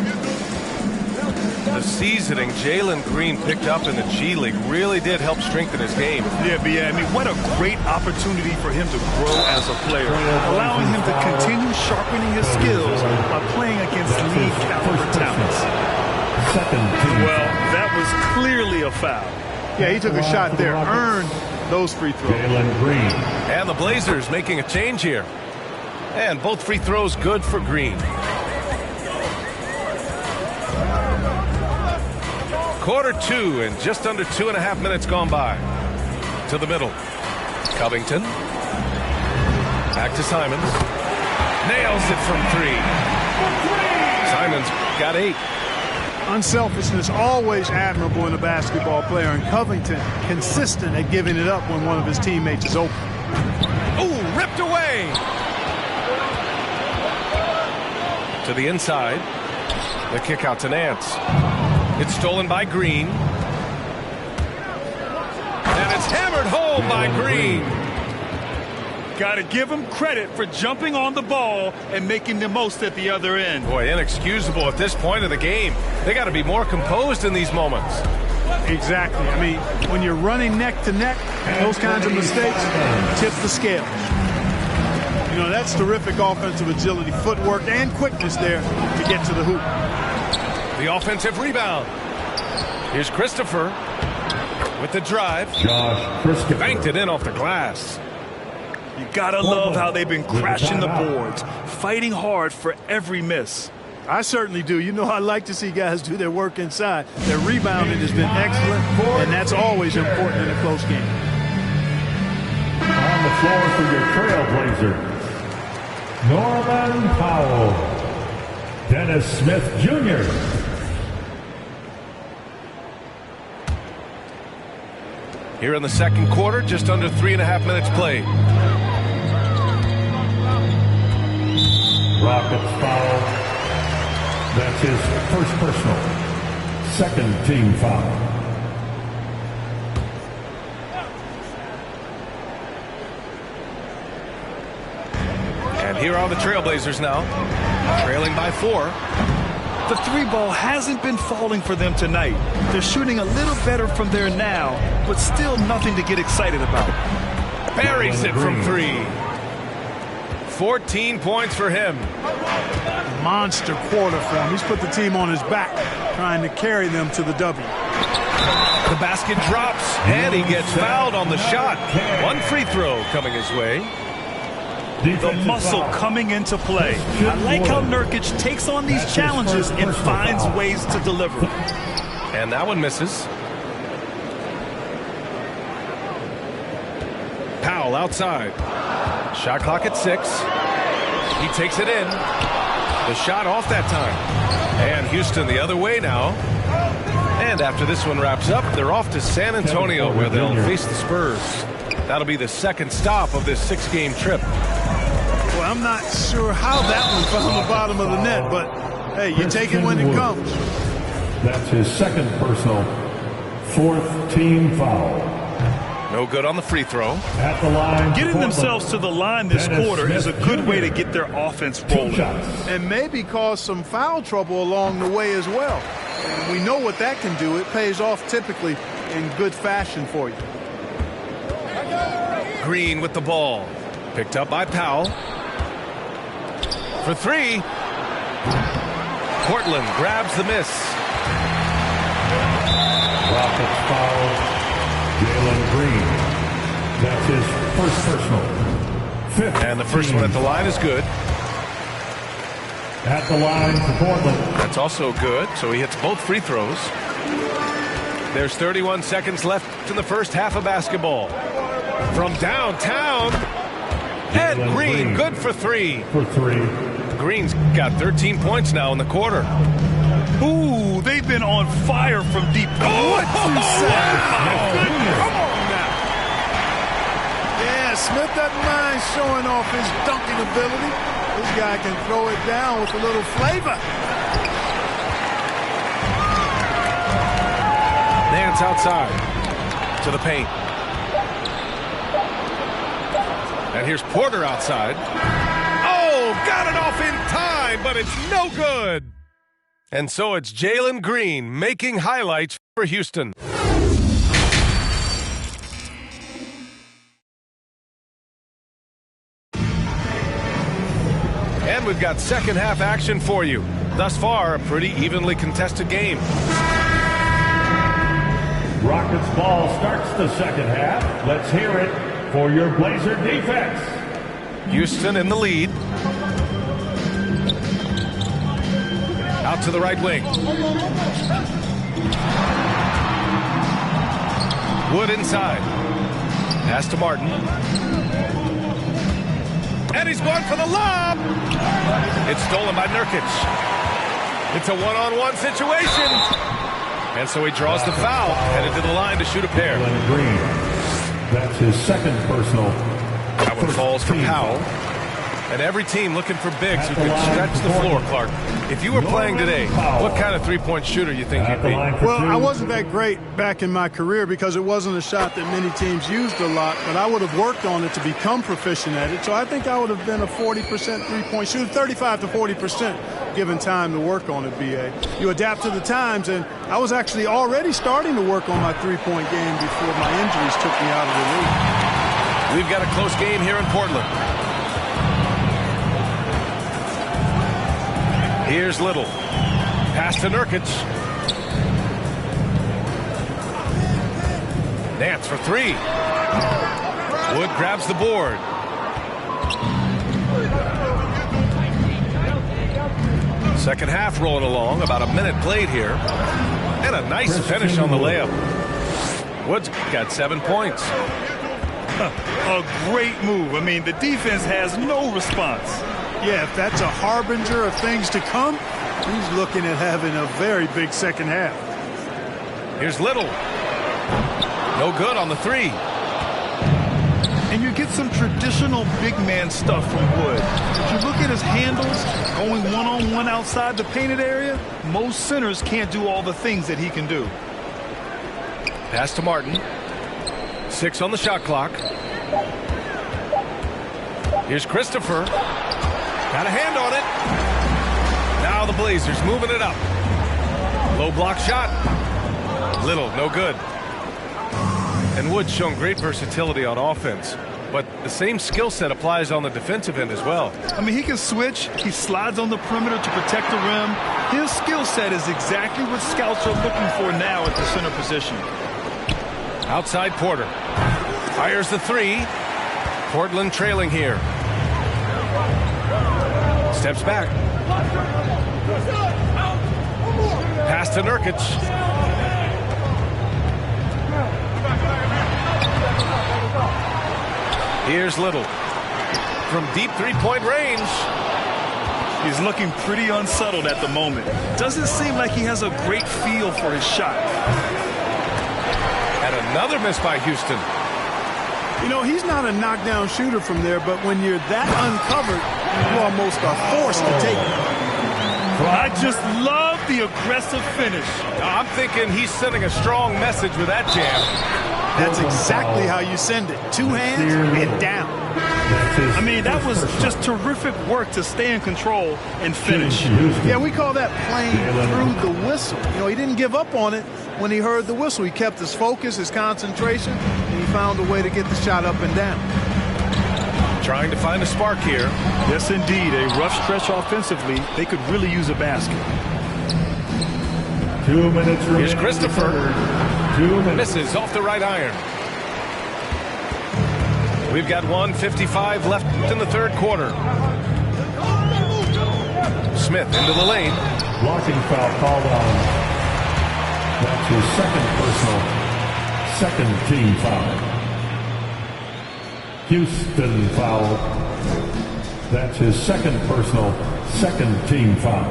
The seasoning Jalen Green picked up in the G League really did help strengthen his game. Yeah, I mean, what a great opportunity for him to grow as a player, allowing him to continue sharpening his skills by playing against league caliber talents. Well, that was clearly a foul. Yeah, he took a shot there, earned those free throws. And the Blazers making a change here. And both free throws good for Green. Quarter 2 and just under 2.5 minutes gone by. To the middle. Covington. Back to Simons. Nails it from 3. Simons got 8. Unselfishness always admirable in a basketball player, and Covington consistent at giving it up when one of his teammates is open. Ooh, ripped away. To the inside. The kick out to Nance. It's stolen by Green. And it's hammered home by Green. Got to give him credit for jumping on the ball and making the most at the other end. Boy, inexcusable at this point of the game. They got to be more composed in these moments. Exactly. I mean, when you're running neck to neck, those kinds of mistakes tip the scales. You know, that's terrific offensive agility, footwork, and quickness there to get to the hoop. The offensive rebound. Here's Christopher with the drive. Banked it in off the glass. You gotta love how they've been crashing the boards, fighting hard for every miss. I certainly do. You know, I like to see guys do their work inside. Their rebounding has been excellent, and that's always important in a close game. On the floor for your Trailblazers, Norman Powell, Dennis Smith Jr. Here in the second quarter, just under 3.5 minutes played. Rockets foul. That's his first personal. Second team foul. And here are the Trailblazers now, trailing by 4. The 3-ball hasn't been falling for them tonight. They're shooting a little better from there now, but still nothing to get excited about. Buries it from 3. 14 points for him. Monster quarter for him. He's put the team on his back, trying to carry them to the W. The basket drops, and he gets fouled on the shot. 1 free throw coming his way. The muscle coming into play. I like how Nurkic takes on these challenges and finds ways to deliver. And that one misses. Powell outside. Shot clock at 6. He takes it in. The shot off that time. And Houston the other way now. And after this one wraps up, they're off to San Antonio, where they'll face the Spurs. That'll be the second stop of this 6-game trip. Well, I'm not sure how that one found the bottom of the net, but hey, you take it when it comes. That's his second personal, 4th team foul. No good on the free throw. At the line. Getting themselves to the line this quarter is a good way to get their offense rolling. And maybe cause some foul trouble along the way as well. And we know what that can do. It pays off typically in good fashion for you. Green with the ball. Picked up by Powell. For 3. Portland grabs the miss. Rockets foul. Jalen Green. That's his first personal. 5th. And the first one at the line is good. At the line for Portland. That's also good, so he hits both free throws. There's 31 seconds left in the first half of basketball. From downtown. And Green, good for three. Green's got 13 points now in the quarter. Ooh, they've been on fire from deep. What you say? Come on now. Yeah, Smith doesn't mind showing off his dunking ability. This guy can throw it down with a little flavor. Nance outside to the paint. And here's Porter outside. Oh, got it off in time, but it's no good. And so it's Jalen Green making highlights for Houston. And we've got second half action for you. Thus far, a pretty evenly contested game. Rockets ball starts the second half. Let's hear it for your Blazer defense. Houston in the lead. Out to the right wing. Wood inside. Pass to Martin. And he's going for the lob. It's stolen by Nurkic. It's a one-on-one situation. And so he draws the foul, headed to the line to shoot a pair. Green. That's his second personal. That one falls for Powell. And every team looking for bigs who can stretch the floor, Clark. If you were playing today, what kind of three-point shooter you think you'd be? Well, I wasn't that great back in my career because it wasn't a shot that many teams used a lot, but I would have worked on it to become proficient at it. So I think I would have been a 40% three-point shooter, 35 to 40% given time to work on it, B.A. You adapt to the times, and I was actually already starting to work on my three-point game before my injuries took me out of the league. We've got a close game here in Portland. Here's Little. Pass to Nurkic. Nance for three. Wood grabs the board. Second half rolling along. About a minute played here. And a nice finish on the layup. Wood's got 7 points. A great move. I mean, the defense has no response. Yeah, if that's a harbinger of things to come, he's looking at having a very big second half. Here's Little. No good on the three. And you get some traditional big man stuff from Wood. If you look at his handles, going one-on-one outside the painted area, most centers can't do all the things that he can do. Pass to Martin. 6 on the shot clock. Here's Christopher. Got a hand on it. Now the Blazers moving it up. Low block shot. Little, no good. And Wood's shown great versatility on offense. But the same skill set applies on the defensive end as well. I mean, he can switch. He slides on the perimeter to protect the rim. His skill set is exactly what scouts are looking for now at the center position. Outside Porter. Fires the three. Portland trailing here. Steps back. Pass to Nurkic. Here's Little. From deep three-point range. He's looking pretty unsettled at the moment. Doesn't seem like he has a great feel for his shot. And another miss by Houston. You know, he's not a knockdown shooter from there, but when you're that uncovered, you almost are forced to take it. I just love the aggressive finish. I'm thinking he's sending a strong message with that jam. That's exactly how you send it. 2 hands and down. I mean, that was just terrific work to stay in control and finish. Yeah, we call that playing through the whistle. You know, he didn't give up on it when he heard the whistle. He kept his focus, his concentration, and he found a way to get the shot up and down. Trying to find a spark here. Yes, indeed. A rough stretch offensively. They could really use a basket. 2 minutes remaining. Here's Christopher. 2 minutes. Misses off the right iron. We've got 1:55 left in the third quarter. Smith into the lane. Blocking foul called on. That's his second personal, second team foul. Houston foul. That's his second personal, second team foul.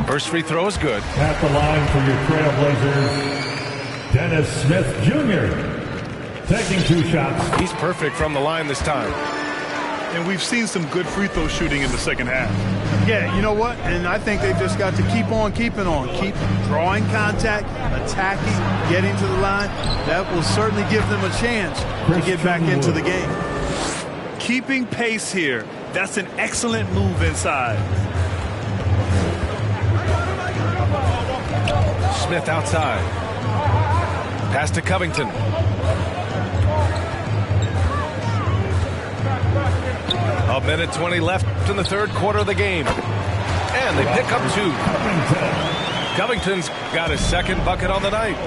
First free throw is good. At the line for your Trailblazers, Dennis Smith Jr. taking 2 shots. He's perfect from the line this time. And we've seen some good free throw shooting in the second half. Yeah, you know what? And I think they've just got to keep on keeping on. Keep drawing contact, attacking, getting to the line. That will certainly give them a chance to get back into the game. Keeping pace here. That's an excellent move inside. Smith outside. Pass to Covington. A minute 20 left in the third quarter of the game. And they pick up 2. Covington's got his second bucket on the night.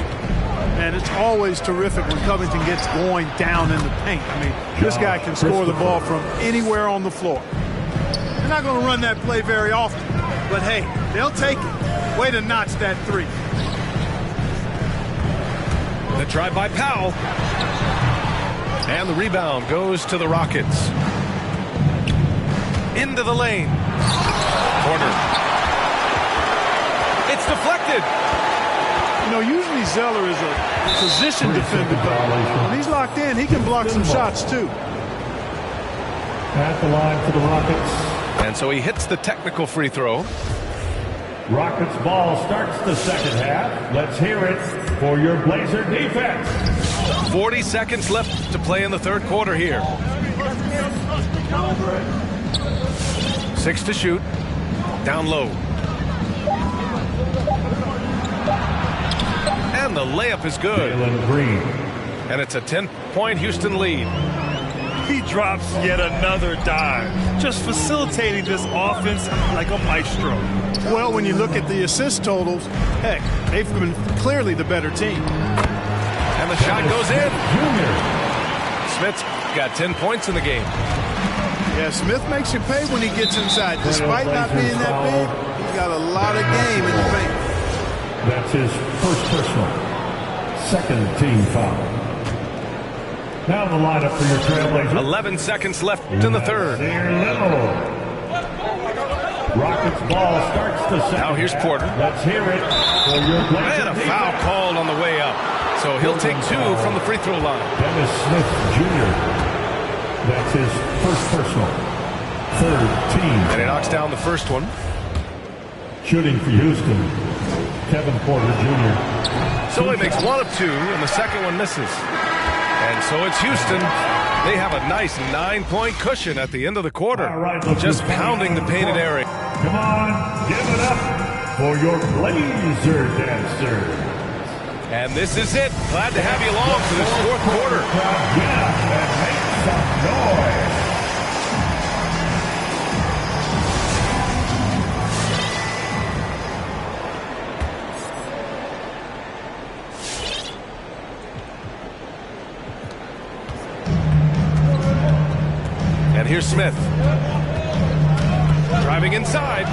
And it's always terrific when Covington gets going down in the paint. I mean, this guy can score the ball from anywhere on the floor. They're not going to run that play very often, but hey, they'll take it. Way to notch that 3. The drive by Powell. And the rebound goes to the Rockets. Into the lane. Corner. It's deflected. You know, usually Zeller is a position defender, but when he's locked in, he can block some shots too. At the line for the Rockets. And so he hits the technical free throw. Rockets ball starts the second half. Let's hear it for your Blazer defense. 40 seconds left to play in the third quarter here. 6 to shoot. Down low. And the layup is good. Jalen Green. And it's a 10-point Houston lead. He drops yet another dive, just facilitating this offense like a maestro. Well, when you look at the assist totals, heck, they've been clearly the better team. And the shot goes in. Smith's got 10 points in the game. Yeah, Smith makes you pay when he gets inside. Despite not being that big, he's got a lot of game in the paint. That's his first personal, second team foul. Now the lineup for your Trailblazers. 11 seconds left in the third. Rockets ball starts the second. Now here's Porter. Let's hear it for your Blazers. And a foul called on the way up. So he'll take 2 from the free throw line. Dennis Smith Jr. That's his first personal, third team. And he knocks down the first one. Shooting for Houston, Kevin Porter Jr. So he makes 1 of 2, and the second one misses. And so it's Houston. They have a nice 9-point cushion at the end of the quarter. Right, just pounding the painted area. Come on, give it up for your Blazer dancers. And this is it. Glad to have you along for this fourth quarter. Yeah, and make some noise. And here's Smith. Driving inside.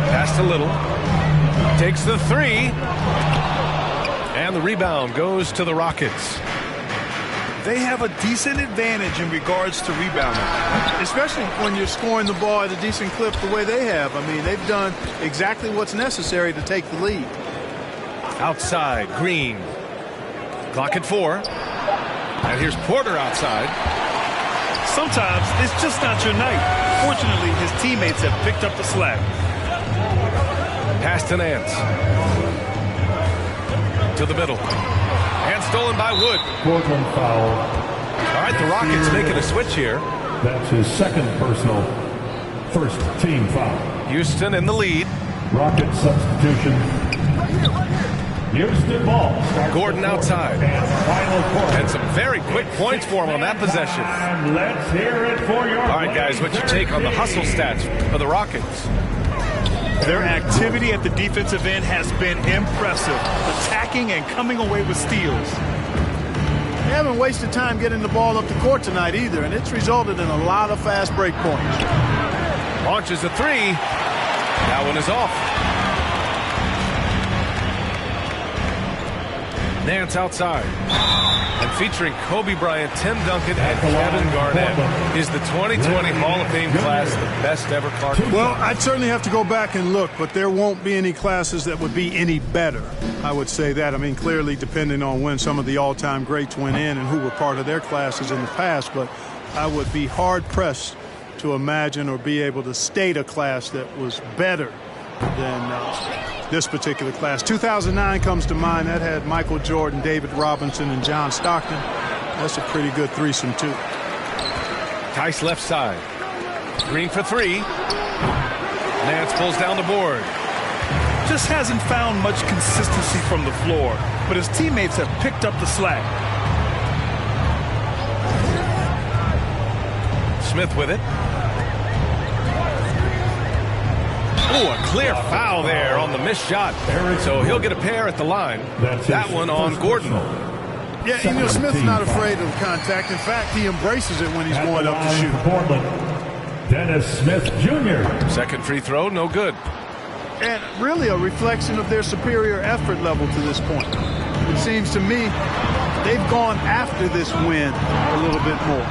Pass to Little. Takes the 3. And the rebound goes to the Rockets. They have a decent advantage in regards to rebounding. Especially when you're scoring the ball at a decent clip the way they have. I mean, they've done exactly what's necessary to take the lead. Outside, Green. Clock at 4. And here's Porter outside. Sometimes it's just not your night. Fortunately, his teammates have picked up the slack. Pass to Nance. To the middle. And stolen by Wood. Portland foul. All right, the Rockets making a switch here. That's his second personal, first team foul. Houston in the lead. Rocket substitution. Houston ball. Gordon outside. And some very quick points for him on that possession. Let's hear it for your All right, guys, what's your take on the hustle stats for the Rockets? Their activity at the defensive end has been impressive, attacking and coming away with steals. They haven't wasted time getting the ball up the court tonight either, and it's resulted in a lot of fast break points. Launches a 3. That one is off. Nance outside. And featuring Kobe Bryant, Tim Duncan, and Kevin Garnett. Is the 2020 Hall of Fame class the best ever, Clark? Well, I'd certainly have to go back and look, but there won't be any classes that would be any better. I would say that. I mean, clearly depending on when some of the all-time greats went in and who were part of their classes in the past, but I would be hard-pressed to imagine or be able to state a class that was better than this particular class. 2009 comes to mind. That had Michael Jordan, David Robinson, and John Stockton. That's a pretty good threesome, too. Tice left side. Green for three. Nance pulls down the board. Just hasn't found much consistency from the floor, but his teammates have picked up the slack. Smith with it. Oh, a clear foul there on the missed shot. So he'll get a pair at the line. That one on Gordon. Yeah, you know, Smith's not afraid of contact. In fact, he embraces it when he's going up to shoot. Portland, Dennis Smith Jr. Second free throw, no good. And really a reflection of their superior effort level to this point. It seems to me they've gone after this win a little bit more.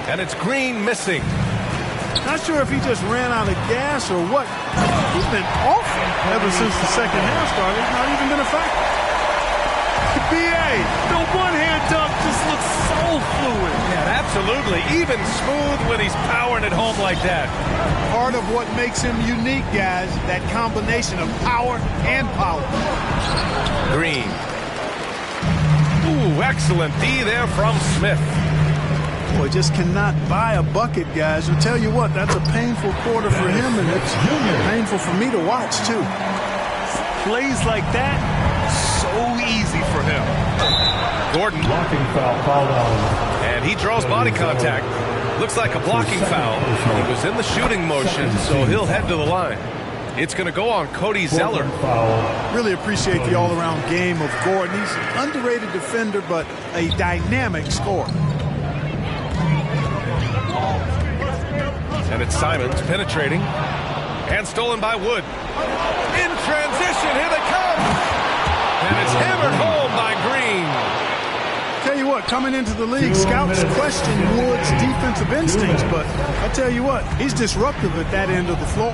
And it's Green missing. Not sure if he just ran out of gas or what. He's been off ever since the second half started. He's not even been a factor. B.A., the one-hand dunk just looks so fluid. Yeah, absolutely. Even smooth when he's powering it home like that. Part of what makes him unique, guys, that combination of power and power. Green. Ooh, excellent D there from Smith. Boy, just cannot buy a bucket, guys. I'll tell you what, that's a painful quarter for him, and it's painful for me to watch, too. Plays like that, so easy for him. Gordon. Blocking foul called on. And he draws body contact. Looks like a blocking foul. He was in the shooting motion, so he'll head to the line. It's going to go on Cody Zeller. Really appreciate the all-around game of Gordon. He's an underrated defender, but a dynamic scorer. And it's Simons penetrating. And stolen by Wood. In transition, here they come. And it's hammered home by Green. Tell you what, coming into the league, scouts question Wood's defensive instincts, but I tell you what, he's disruptive at that end of the floor.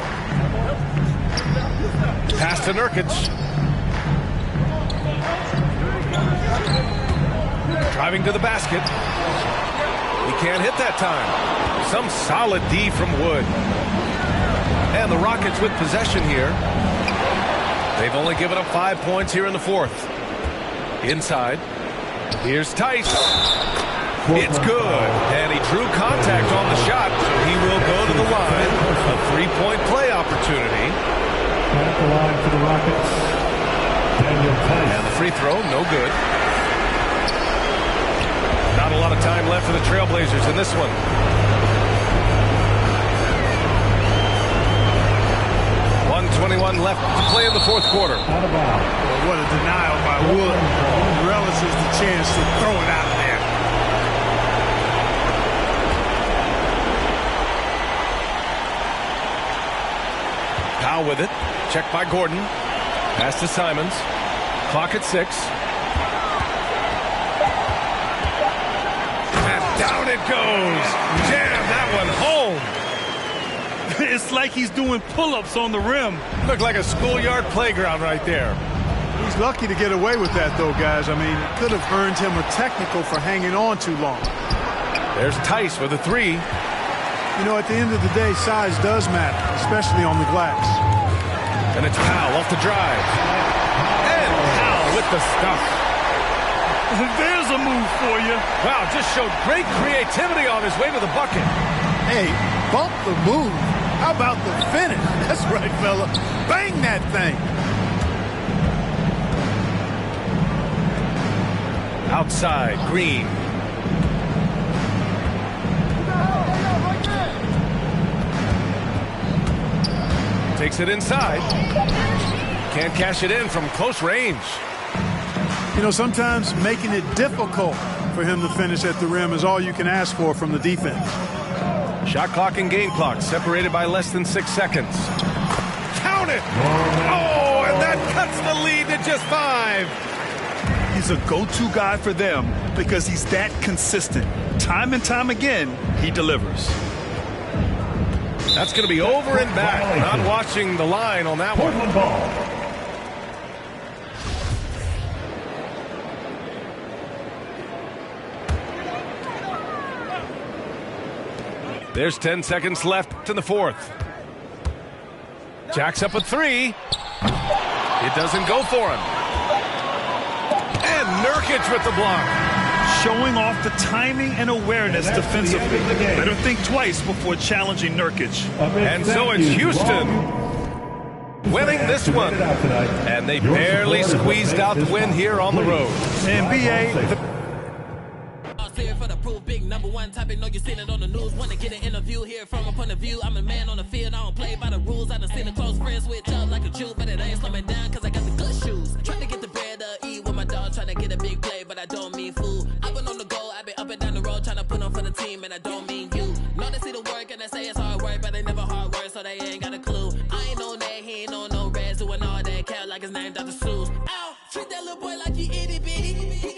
Pass to Nurkic. Driving to the basket. He can't hit that time. Some solid D from Wood. And the Rockets with possession here. They've only given up 5 points here in the fourth. Inside. Here's Tice. It's good. And he drew contact on the shot, so he will go to the line. A three-point play opportunity. At the line for the Rockets, Daniel Tice. And the free throw, no good. Not a lot of time left for the Trailblazers in this one. 1:21 left to play in the fourth quarter. Well, what a denial by Wood. He relishes the chance to throw it out of there. Powell with it. Checked by Gordon. Pass to Simons. Clock at 6. And down it goes. Jam that one home. It's like he's doing pull-ups on the rim. Looked like a schoolyard playground right there. He's lucky to get away with that, though, guys. I mean, it could have earned him a technical for hanging on too long. There's Tice with a three. You know, at the end of the day, size does matter, especially on the glass. And it's Powell off the drive. And Powell with the stuff. There's a move for you. Wow, just showed great creativity on his way to the bucket. Hey, bump the move. How about the finish? That's right, fella. Bang that thing. Outside, Green. Takes it inside. Can't cash it in from close range. You know, sometimes making it difficult for him to finish at the rim is all you can ask for from the defense. Shot clock and game clock separated by less than 6 seconds. Count it! Oh, and that cuts the lead to just 5. He's a go-to guy for them because he's that consistent. Time and time again, he delivers. That's going to be over and back. Not watching the line on that one. There's 10 seconds left in the fourth. Jacks up a three. It doesn't go for him. And Nurkic with the block. Showing off the timing and awareness defensively. Better think twice before challenging Nurkic. And so it's Houston winning this one. And they barely squeezed out the win here on the road. NBA. For the proof, big number one topic. Know you seen it on the news. Want to get an interview here from a point of view. I'm a man on the field. I don't play by the rules. I done seen a close friends with y'all like a Jew, but it ain't slowing down because I got the good shoes. Trying to get the bread to eat with my dog. Trying to get a big play, but I don't mean food. I've been on the go. I've been up and down the road trying to put on for the team, and I don't mean you. Know they see the work and they say it's hard work, but they never hard work, so they ain't got a clue. I ain't on that. He ain't on no reds doing all that cat like his name Dr. Seuss. Ow, treat that little boy like he itty bitty.